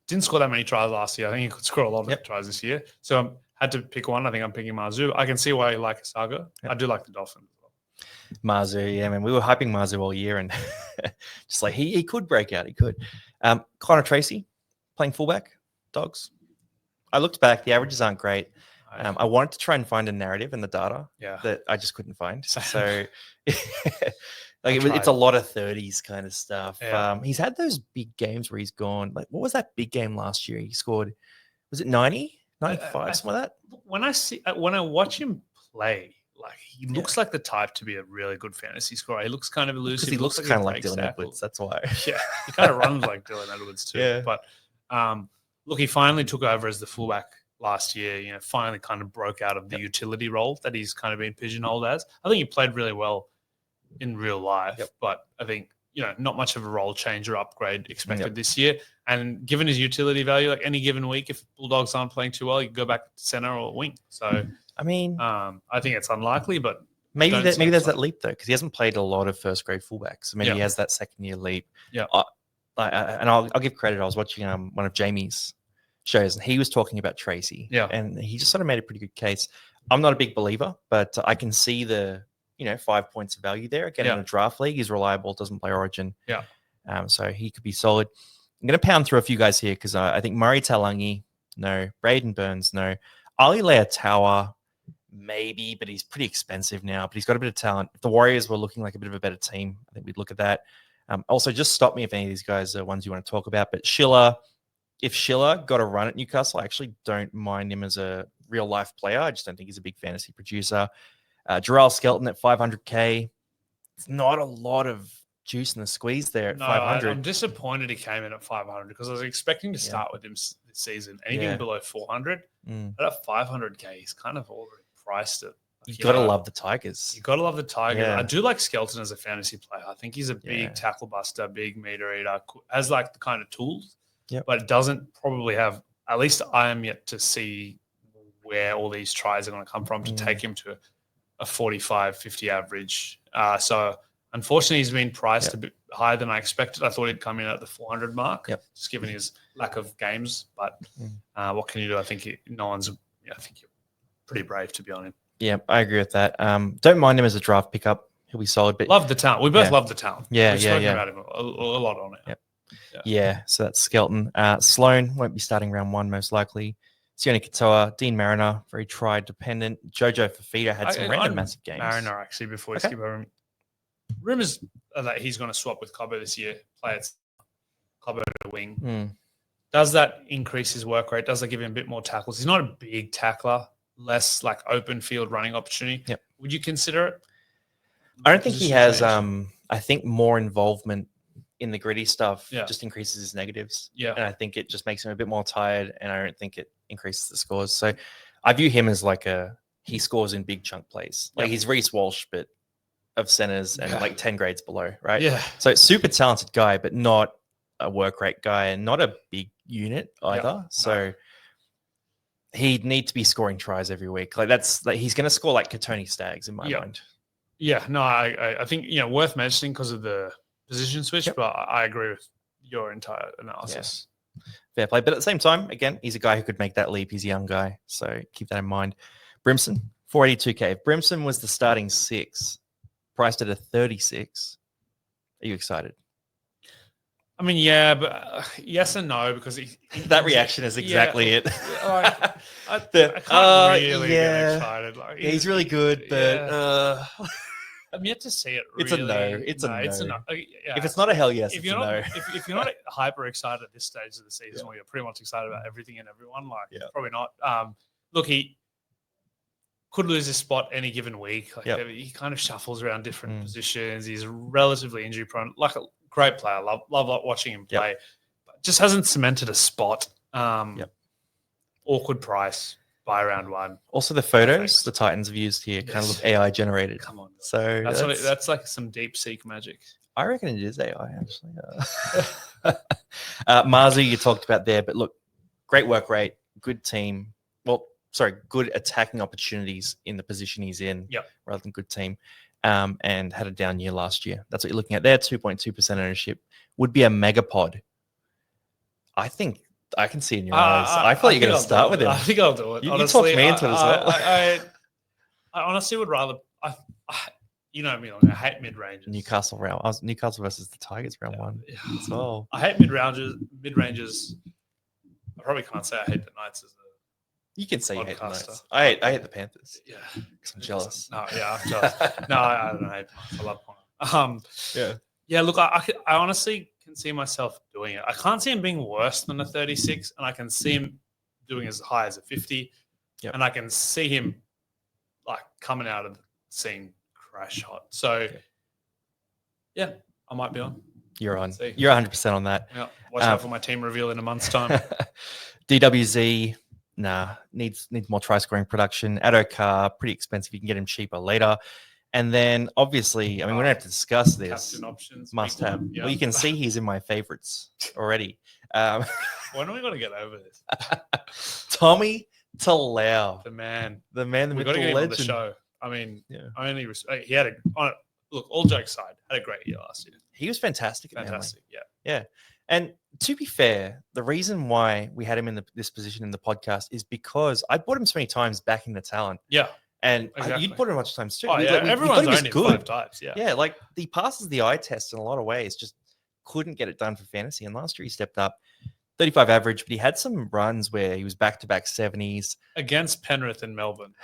Didn't score that many tries last year. I think he could score a lot of tries this year. So I had to pick one. I think I'm picking Marzu. I can see why you like Asako. I do like the Dolphins. Marzu, yeah, man. We were hyping Marzu all year, and just like he could break out. He could. Connor Tracy playing fullback, Dogs. I looked back. The averages aren't great. I wanted to try and find a narrative in the data that I just couldn't find. So it's a lot of 30s kind of stuff. Yeah. He's had those big games where he's gone. Like, what was that big game last year? He scored, was it 90, 95, something like that? When I watch him play, like, he looks like the type to be a really good fantasy scorer. He looks kind of elusive. He looks kind of like Dylan Edwards. That's why. Yeah, he kind of runs like Dylan Edwards too. Yeah. But look, he finally took over as the fullback last year. Finally kind of broke out of the utility role that he's kind of been pigeonholed as. I think he played really well in real life, but I think not much of a role change or upgrade expected this year. And given his utility value, like any given week, if Bulldogs aren't playing too well, you can go back to center or wing. So. I mean, I think it's unlikely, but maybe there's that leap though, because he hasn't played a lot of first grade fullbacks. So maybe he has that second year leap. Yeah. And I'll give credit. I was watching one of Jamie's shows, and he was talking about Tracy. Yeah. And he just sort of made a pretty good case. I'm not a big believer, but I can see the 5 points of value there. Again, in a draft league, he's reliable, doesn't play Origin. Yeah. So he could be solid. I'm going to pound through a few guys here because I think Murray Talangi, no. Braden Burns, no. Ali Leotawa, maybe, but he's pretty expensive now. But he's got a bit of talent. If the Warriors were looking like a bit of a better team, I think we'd look at that. Also, just stop me if any of these guys are ones you want to talk about. But Schiller, if Schiller got a run at Newcastle, I actually don't mind him as a real life player. I just don't think he's a big fantasy producer. Jarrell Skelton at 500K. It's not a lot of juice in the squeeze there at 500. I'm disappointed he came in at 500 because I was expecting to start with him this season. Anything below 400, but at 500K, he's kind of already priced it. You got to love the Tigers. You got to love the Tigers. Yeah. I do like Skelton as a fantasy player. I think he's a big tackle buster, big meter eater, has like the kind of tools, but it doesn't probably have, at least I am yet to see where all these tries are going to come from to take him to a 45, 50 average. So unfortunately, he's been priced a bit higher than I expected. I thought he'd come in at the 400 mark, just given his lack of games. But what can you do? I think I think you're pretty brave to be on him. Yeah, I agree with that. Don't mind him as a draft pickup. He'll be solid. But love the talent. We both love the talent. We've spoken about him a lot on it. Yeah, so that's Skelton. Sloan won't be starting round 1 most likely. Yeah. Sione Katoa, Dean Mariner, very try-dependent. Jojo Fafita had some random massive games. Mariner, actually, before we Okay. skip over him. Rumors are that he's going to swap with Cobbo this year, play at Cobbo to wing. Does that increase his work rate? Does that give him a bit more tackles? He's not a big tackler, less like open field running opportunity. Yep. Would you consider it? I don't think he has, I think more involvement in the gritty stuff just increases his negatives. Yeah. And I think it just makes him a bit more tired, and I don't think it increases the scores. So I view him as like he scores in big chunk plays. Like he's Reece Walsh, but of centers and like 10 grades below, right? Yeah. So super talented guy, but not a work rate guy and not a big unit either. Yeah. So he'd need to be scoring tries every week. Like he's going to score like Katoni Staggs in my mind. Yeah, no, I think, worth mentioning because of the position switch, but I agree with your entire analysis. Yeah. Fair play. But at the same time, again, he's a guy who could make that leap. He's a young guy. So keep that in mind. Brimson, 482K. If Brimson was the starting 6, priced at a 36, are you excited? I mean, yeah, but yes and no, because that reaction is exactly it. I can't really get excited. Like, he's really good, but I'm yet to see it. It's a no. It's a no. If it's not a hell yes, if you're not, if you're not hyper excited at this stage of the season, where you're pretty much excited about everything and everyone, probably not. Look, he could lose his spot any given week. He kind of shuffles around different positions. He's relatively injury prone. Like a great player. Love watching him play. But just hasn't cemented a spot. Awkward price. By round 1. Also, the photos the Titans have used here kind of look AI generated. Come on, so that's like some deep seek magic. I reckon it is AI actually. Marzu, you talked about there, but look, great work rate, good team. Well, sorry, good attacking opportunities in the position he's in, rather than good team. And had a down year last year. That's what you're looking at there. 2.2% ownership would be a megapod. I think. I can see in your eyes. I feel like you're going to start with him. I think I'll do it. You talked me into it as well. I honestly would rather. You know me, I hate mid ranges. Newcastle versus the Tigers round 1 as well. I hate mid ranges. I probably can't say I hate the Knights as you can say you hate the Knights. I hate the Panthers. Yeah, because I'm jealous. No, I'm jealous. No, I don't hate them. I love Connor. Yeah. Look, I honestly can see myself doing it. I can't see him being worse than a 36, and I can see him doing as high as a 50, and I can see him like coming out of the scene crash hot. So, I might be on. You're on. You're 100% on that. Yeah. Watch out for my team reveal in a month's time. DWZ, needs more try scoring production. Adokar, pretty expensive. You can get him cheaper later. And then, obviously, I mean, we don't have to discuss this. Captain options. Must have. Yeah. Well, you can see he's in my favorites already. When are we going to get over this? Tommy Talau. The man. The myth, the legend. On the show. I mean, he had all jokes aside, had a great year last year. He was fantastic. Fantastic, yeah. And to be fair, the reason why we had him in this position in the podcast is because I bought him so many times back in the talent. Yeah. And you'd put him a bunch of times too. Everyone's owned him 5 times. Yeah, like he passes the eye test in a lot of ways, just couldn't get it done for fantasy. And last year he stepped up, 35 average, but he had some runs where he was back-to-back 70s. Against Penrith and Melbourne.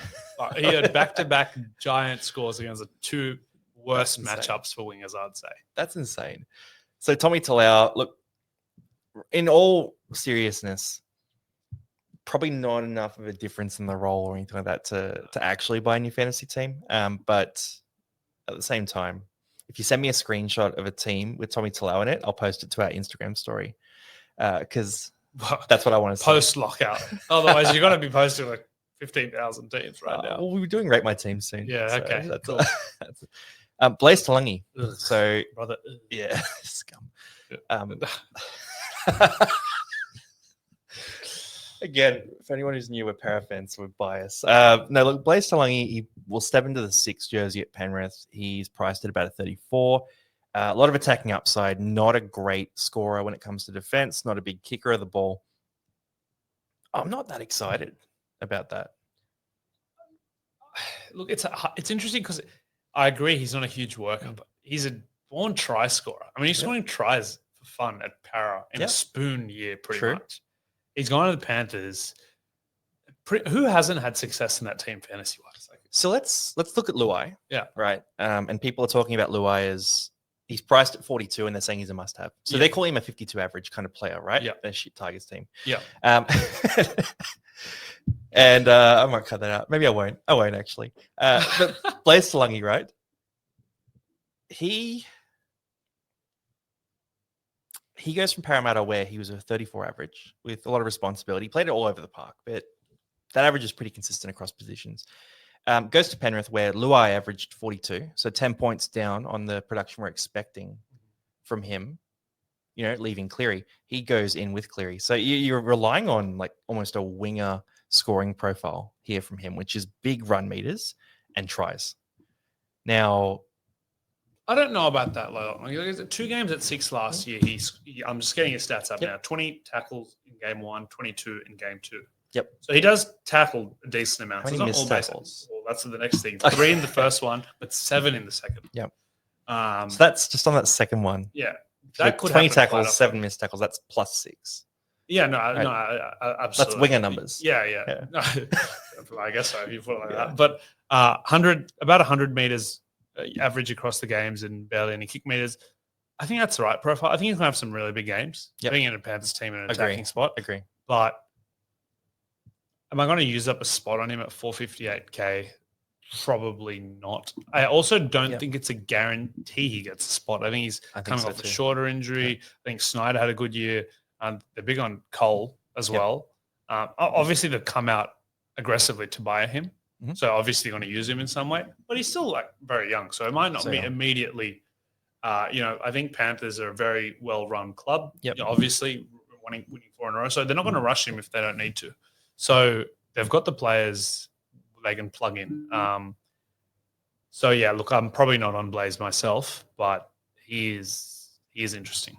He had back-to-back giant scores against the 2 worst matchups for wingers, I'd say. That's insane. So Tommy Talau, look, in all seriousness, probably not enough of a difference in the role or anything like that to actually buy a new fantasy team. But at the same time, if you send me a screenshot of a team with Tommy Talau in it, I'll post it to our Instagram story because that's what I want to see. Post lockout. Otherwise, you're going to be posting like 15,000 teams right now. Well, we'll be doing Rate My Team soon. Yeah, so okay. That's cool. Blaze Talangi. So, brother. Yeah, scum. Again, for anyone who's new, we're para fans, we're biased. No, look, Blaze Talangi, he will step into the 6 jersey at Penrith. He's priced at about a 34. A lot of attacking upside, not a great scorer when it comes to defense, not a big kicker of the ball. I'm not that excited about that. Look, it's interesting because I agree he's not a huge worker, but he's a born try scorer. I mean, he's scoring tries for fun at para in a spoon year pretty much. He's gone to the Panthers. Who hasn't had success in that team fantasy wise? Like, So let's look at Luai. Yeah. Right. And people are talking about Luai as he's priced at 42 and they're saying he's a must-have. So they call him a 52 average kind of player, right? Yeah. They're shit Tigers team. Yeah. And I might cut that out. Maybe I won't. I won't actually. But Blaze Talangi, right? He goes from Parramatta where he was a 34 average with a lot of responsibility. He played it all over the park, but that average is pretty consistent across positions. Goes to Penrith where Luai averaged 42, so 10 points down on the production we're expecting from him, leaving Cleary. He goes in with Cleary. So you're relying on like almost a winger scoring profile here from him, which is big run meters and tries. Now, I don't know about that, Like, 2 games at 6 last year. I'm just getting his stats up now. 20 tackles in game 1, 22 in game 2. Yep. So he does tackle a decent amount. How many missed tackles? Well, that's the next thing. 3 in the first one, but 7 in the second. Yep. So that's just on that second one. Yeah. That could 20 tackles, 7 missed tackles. That's +6. Yeah, no, absolutely. That's winger numbers. Yeah. No, I guess so. If you put it like that. But about 100 meters average across the games and barely any kick meters. I think that's the right profile. I think he's going to have some really big games. Being in a Panthers team in an attacking spot. Agree. But am I going to use up a spot on him at 458K? Probably not. I also don't think it's a guarantee he gets a spot. I think he's coming off a shorter injury. I think Snyder had a good year. They're big on Cole as well. Obviously, they've come out aggressively to buy him. Mm-hmm. So obviously going to use him in some way. But he's still like very young. So it might not be immediately. I think Panthers are a very well-run club. Yep. Obviously, winning 4 in a row. So they're not going to rush him if they don't need to. So they've got the players they can plug in. Look, I'm probably not on Blaze myself, but he is interesting.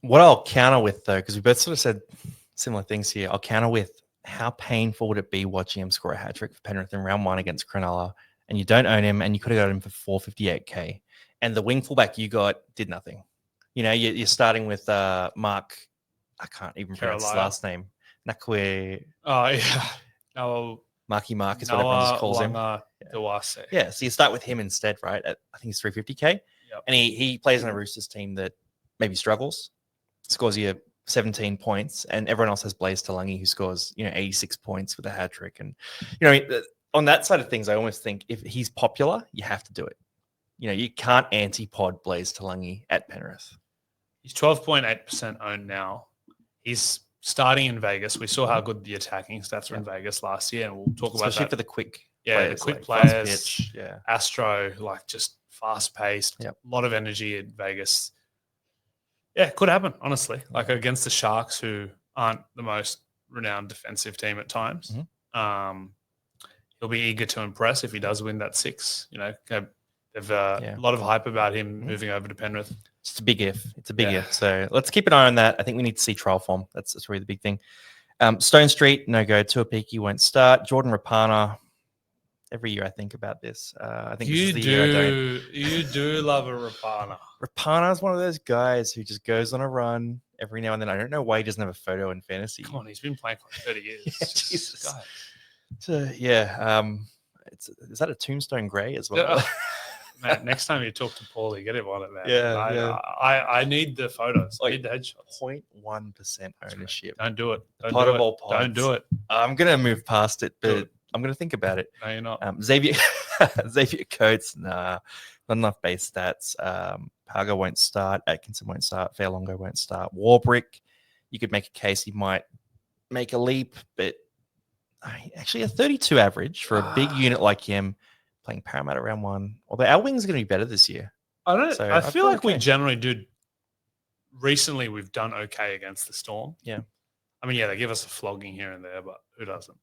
What I'll counter with, though, because we both sort of said similar things here, I'll counter with how painful would it be watching him score a hat-trick for Penrith in round 1 against Cronulla, and you don't own him, and you could have got him for 458K, and the wing fullback you got did nothing. You're starting with Mark, I can't even pronounce his last name, Nakwe. Oh, yeah. No, Marky Mark is what everyone just calls him. Yeah, so you start with him instead, right? I think it's 350K. Yep. And he plays on a Roosters team that maybe struggles, scores you 17 points, and everyone else has Blaze Talangi who scores 86 points with a hat trick. And on that side of things, I almost think if he's popular, you have to do it. You can't anti-pod Blaze Talangi at Penrith. He's 12.8% owned now. He's starting in Vegas. We saw how good the attacking stats were in Vegas last year, and we'll talk about that. Especially for the quick players, the quick players. Astro, like just fast-paced, a lot of energy in Vegas. Yeah, it could happen, honestly. Like against the Sharks, who aren't the most renowned defensive team at times. Mm-hmm. He'll be eager to impress if he does win that 6. They've a lot of hype about him moving over to Penrith. It's a big if. It's a big if. So let's keep an eye on that. I think we need to see trial form. That's really the big thing. Stone Street, no go. Tuapiki won't start. Jordan Rapana. Every year I think about this. I think you this is the year I don't. You do love a Rapana. Rapana is one of those guys who just goes on a run every now and then. I don't know why he doesn't have a photo in fantasy. Come on, he's been playing for 30 years. Jesus. So, is that a Tombstone Grey as well? Man, next time you talk to Paulie, get him on it, man. I I need the photos. I need the headshots. 0.1% ownership. Don't do it. Don't do it. I'm going to move past it, but I'm going to think about it. No, you're not. Xavier Coates, not enough base stats. Pargo won't start. Atkinson won't start. Fairlongo won't start. Warbrick, you could make a case he might make a leap, but actually a 32 average for a big unit like him playing Parramatta round 1. Although our wings are going to be better this year. I feel like we generally do. Recently, we've done okay against the Storm. Yeah. I mean, they give us a flogging here and there, but who doesn't?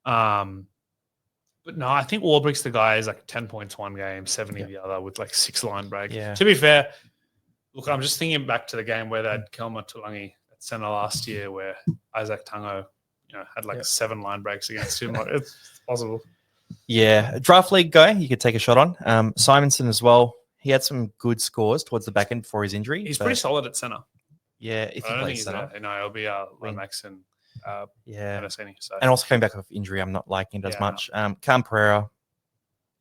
But no, I think Warbrick's the guy who's like 10 points one game, 70 the other with like 6 line break. Yeah. To be fair, look, I'm just thinking back to the game where they had Kelma Tulangi at centre last year where Isaac Tango, had like 7 line breaks against him. It's possible. Yeah. Draft league guy you could take a shot on. Simonson as well. He had some good scores towards the back end before his injury. He's pretty solid at centre. Yeah, if he plays centre. No, it'll be Lomax and Yeah. Penasini. So And also coming back off injury, I'm not liking it as much. Cam Pereira,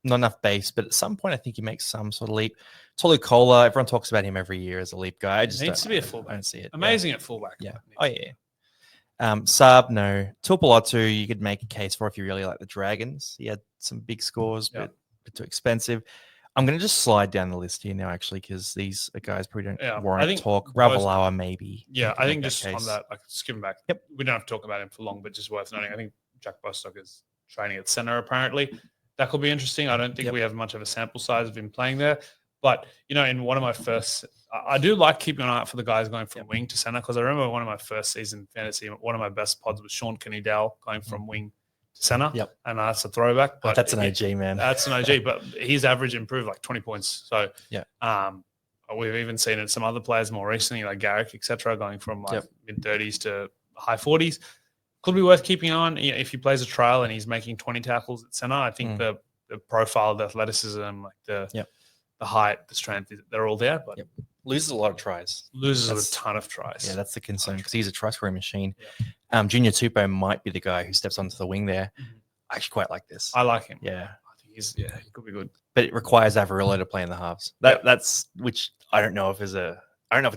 not enough base, but at some point I think he makes some sort of leap. Tolu Kola, everyone talks about him every year as a leap guy. I just needs to be a I fullback. don't see it. Amazing at fullback. Yeah. Oh yeah. Saab, no. Tuipulotu, you could make a case for if you really like the Dragons. He had some big scores, but too expensive. I'm going to just slide down the list here now, actually, because these guys probably don't warrant talk. Ravalawa, maybe. Yeah, I think just case. on that, like skipping back, we don't have to talk about him for long, but just worth noting, I think Jack Bostock is training at centre, apparently. That could be interesting. I don't think we have much of a sample size of him playing there. But, in one of my first – I do like keeping an eye out for the guys going from wing to centre, because I remember one of my first season fantasy, one of my best pods was Sean Kenny-Dowell going from wing to centre. Yep. And that's a throwback. But that's an OG, man. That's an OG. But his average improved like 20 points. So, we've even seen it some other players more recently, like Garrick, etc., going from like mid-30s to high 40s. Could be worth keeping on. If he plays a trial and he's making 20 tackles at centre, I think the profile, the athleticism, like the height, the strength, they're all there. But loses a lot of tries. Loses a ton of tries. Yeah, that's the concern, because he's a try-scoring machine. Junior Tupou might be the guy who steps onto the wing there. I actually quite like this. I like him. Yeah. I think he could be good. But it requires Avarillo to play in the halves. That's which I don't know if it's a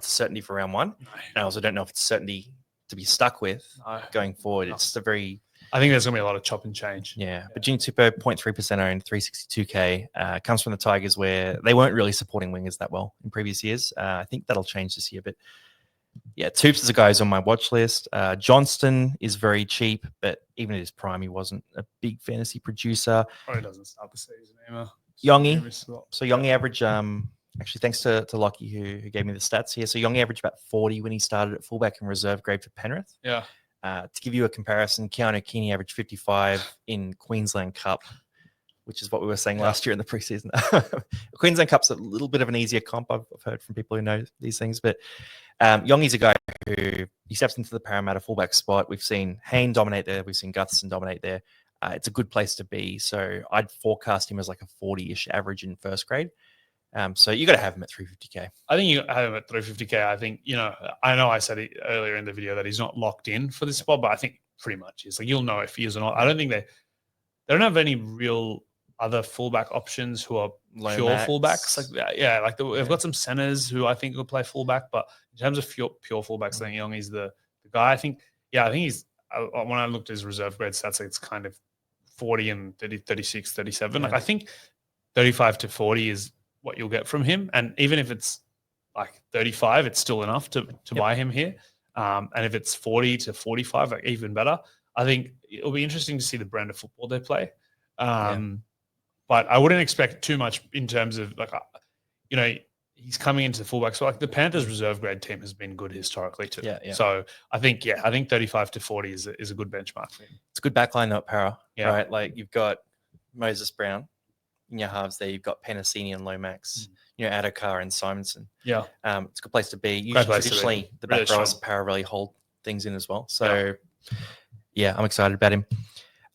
certainty for round one. No. And I also don't know if it's a certainty to be stuck with going forward. No. It's a very I think there's going to be a lot of chop and change. Yeah. But Junior Tupou, 0.3% owned, 362K, comes from the Tigers, where they weren't really supporting wingers that well in previous years. I think that'll change this year. But yeah, Tupes is a guy who's on my watch list. Johnston is very cheap, but even at his prime, he wasn't a big fantasy producer. Probably doesn't start the season either. Yongi. So Yongi average, actually, thanks to Lockie who gave me the stats here. So Yongi averaged about 40 when he started at fullback and reserve grade for Penrith. Yeah. To give you a comparison, Keanu Keeney averaged 55 in Queensland Cup, which is what we were saying last year in the preseason. Queensland Cup's a little bit of an easier comp. I've heard from people who know these things, but Yongi's a guy who he steps into the Parramatta fullback spot. We've seen Hayne dominate there. We've seen Gutherson dominate there. It's a good place to be. So I'd forecast him as like a 40-ish average in first grade. So you got to have him at 350K. I think you have him at 350K. I think, I know I said it earlier in the video that he's not locked in for this spot, but I think pretty much is. Like, you'll know if he is or not. I don't think they don't have any real other fullback options who are pure fullbacks. Like, they've got some centers who I think will play fullback, but in terms of pure fullbacks, I think Yongi's the guy. I think he's, when I looked at his reserve grade stats, it's kind of 40 and 30, 36, 37. Like, I think 35 to 40 is what you'll get from him. And even if it's like 35, it's still enough to buy him here. And if it's 40 to 45, like even better. I think it'll be interesting to see the brand of football they play. But I wouldn't expect too much in terms of he's coming into the fullback. So like the Panthers reserve grade team has been good historically too. Yeah. So I think 35 to 40 is a good benchmark for him. It's a good backline though, Para. Yeah. Right. Like you've got Moses Brown in your halves there. You've got Penasini and Lomax, Adokar and Simonson. Yeah. It's a good place to be. Usually, traditionally, the back rowers of Para really hold things in as well. So yeah, I'm excited about him.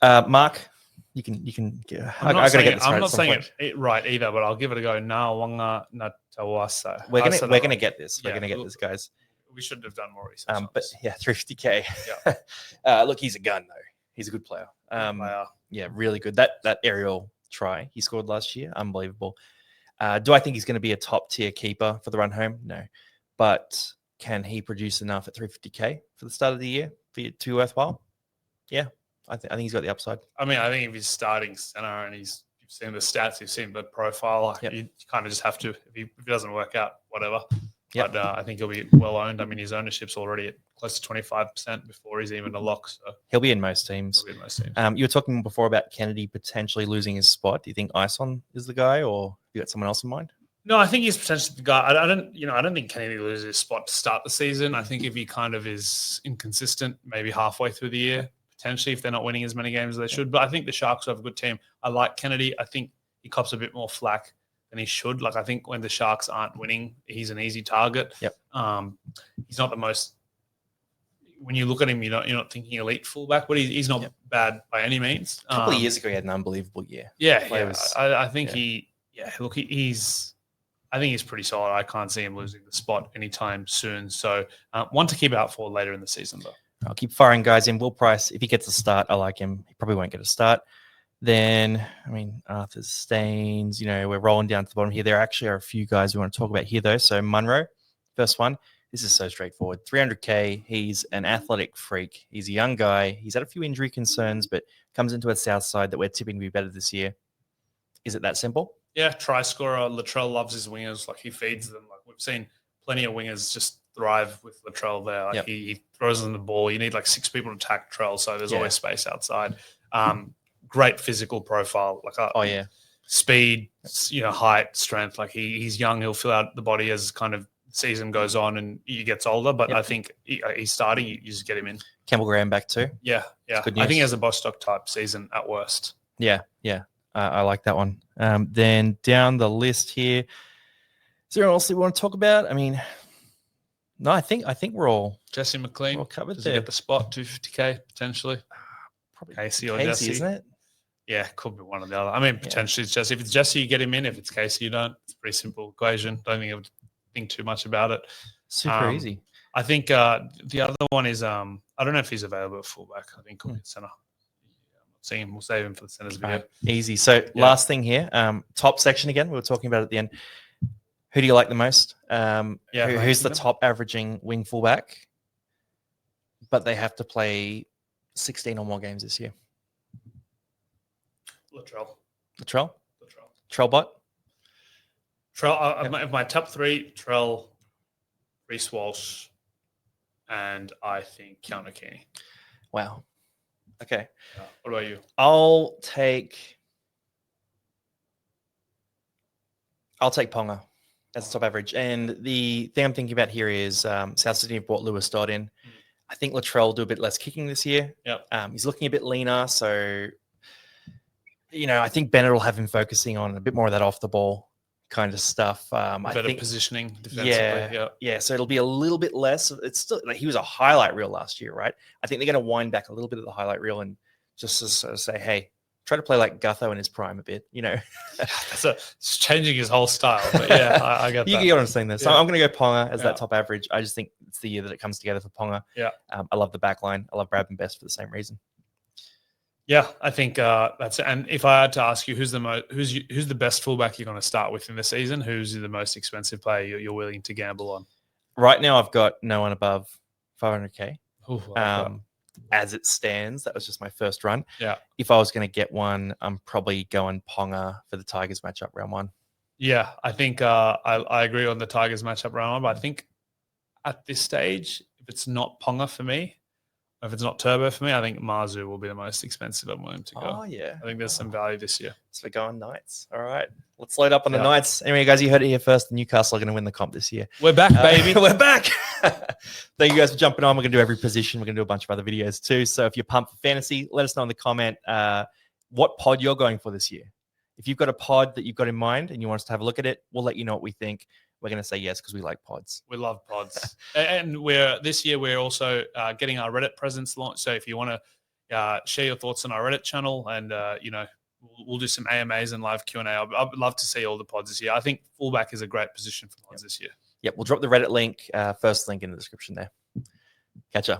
Mark, you can. I'm not saying it right either, but I'll give it a go. Wanga Natawasa. We're gonna get this. We're gonna get this, guys. We should have done more research. But yeah, 350K. Yeah. Look, he's a gun though. He's a good player. Yeah, really good. That aerial try he scored last year, unbelievable. Do I think he's going to be a top tier keeper for the run home? No, but can he produce enough at 350K for the start of the year for it to be worthwhile? Yeah, I think he's got the upside. I mean, I think if he's starting center and you've seen the stats, you've seen the profile, you kind of just have to. If it doesn't work out, whatever. Yep. But I think he'll be well owned. I mean, his ownership's already at close to 25% before he's even a lock. So he'll be in most teams. You were talking before about Kennedy potentially losing his spot. Do you think Ison is the guy, or have you got someone else in mind? No, I think he's potentially the guy. I don't think Kennedy loses his spot to start the season. I think if he kind of is inconsistent, maybe halfway through the year, potentially if they're not winning as many games as they should. But I think the Sharks have a good team. I like Kennedy. I think he cops a bit more flack than he should. Like, I think when the Sharks aren't winning, he's an easy target. Yep. He's not the most. When you look at him, you're not thinking elite fullback, but he's not bad by any means. A couple of years ago, he had an unbelievable year. I think I think he's pretty solid. I can't see him losing the spot anytime soon. So one to keep out for later in the season, though. I'll keep firing guys in. Will Price, if he gets a start, I like him. He probably won't get a start. Then, I mean, Arthur Staines, we're rolling down to the bottom here. There actually are a few guys we want to talk about here, though. So Munro, first one. This is so straightforward. 300K. He's an athletic freak. He's a young guy. He's had a few injury concerns, but comes into a South side that we're tipping to be better this year. Is it that simple? Yeah, try scorer. Latrell loves his wingers. Like, he feeds them. Like, we've seen plenty of wingers just thrive with Latrell there. Like, he throws them the ball. You need like 6 people to tackle Latrell, so there's always space outside. Great physical profile. Like, speed, height, strength. Like, he's young. He'll fill out the body as kind of season goes on and he gets older. But I think he's starting. You just get him in. Campbell Graham back too. Yeah. I think he has a Bostock type season at worst. Yeah. I like that one. Then down the list here, is there anyone else that we want to talk about? I mean, no, I think we're all Jesse McLean. all covered. Does there. he get the spot? 250K potentially. Probably Casey or Jesse, isn't it? Yeah, could be one or the other. I mean, potentially it's Jesse. If it's Jesse, you get him in. If it's Casey, you don't. It's a pretty simple equation. Don't think I would think too much about it. Super easy. I think the other one is I don't know if he's available at fullback. I think he'll be at centre. See him. We'll save him for the centres video. Easy. So last thing here, top section again. We were talking about at the end. Who do you like the most? Who's the top averaging wing fullback? But they have to play 16 or more games this year. Latrell? Trellbot? My top 3, Trell, Reece Walsh, and I think Keanu Keeney. Wow. Okay. What about you? I'll take Ponga as the top average. And the thing I'm thinking about here is South Sydney have brought Lewis Dodd in. I think Latrell will do a bit less kicking this year. Yep. He's looking a bit leaner. So, I think Bennett will have him focusing on a bit more of that off the ball kind of stuff. Better positioning defensively. Yeah. So it'll be a little bit less. It's still like he was a highlight reel last year, right? I think they're going to wind back a little bit of the highlight reel and just to sort of say, hey, try to play like Gutho in his prime a bit, It's changing his whole style. But yeah, I get that. You get what I'm saying there. So I'm going to go Ponga as that top average. I just think it's the year that it comes together for Ponga. Yeah. I love the back line. I love Bradman Best for the same reason. Yeah, I think that's it. And if I had to ask you, who's the best fullback you're going to start with in the season? Who's the most expensive player you're willing to gamble on? Right now, I've got no one above 500K. Ooh, as it stands, that was just my first run. Yeah. If I was going to get one, I'm probably going Ponga for the Tigers matchup round 1. Yeah, I think I agree on the Tigers matchup round 1. But I think at this stage, if it's not Ponga for me, if it's not Turbo for me, I think Marzu will be the most expensive I'm willing to go. Oh, yeah. I think there's some value this year. So we're going Knights. All right. Let's load up on the Knights. Anyway, guys, you heard it here first. The Newcastle are going to win the comp this year. We're back, baby. We're back. Thank you guys for jumping on. We're going to do every position. We're going to do a bunch of other videos too. So if you're pumped for fantasy, let us know in the comment what pod you're going for this year. If you've got a pod that you've got in mind and you want us to have a look at it, we'll let you know what we think. We're going to say yes because we like pods. We love pods. And this year we're also getting our Reddit presence launched. So if you want to share your thoughts on our Reddit channel and, we'll do some AMAs and live Q&A. I'd love to see all the pods this year. I think fullback is a great position for pods this year. Yep. We'll drop the Reddit link, first link in the description there. Catch ya.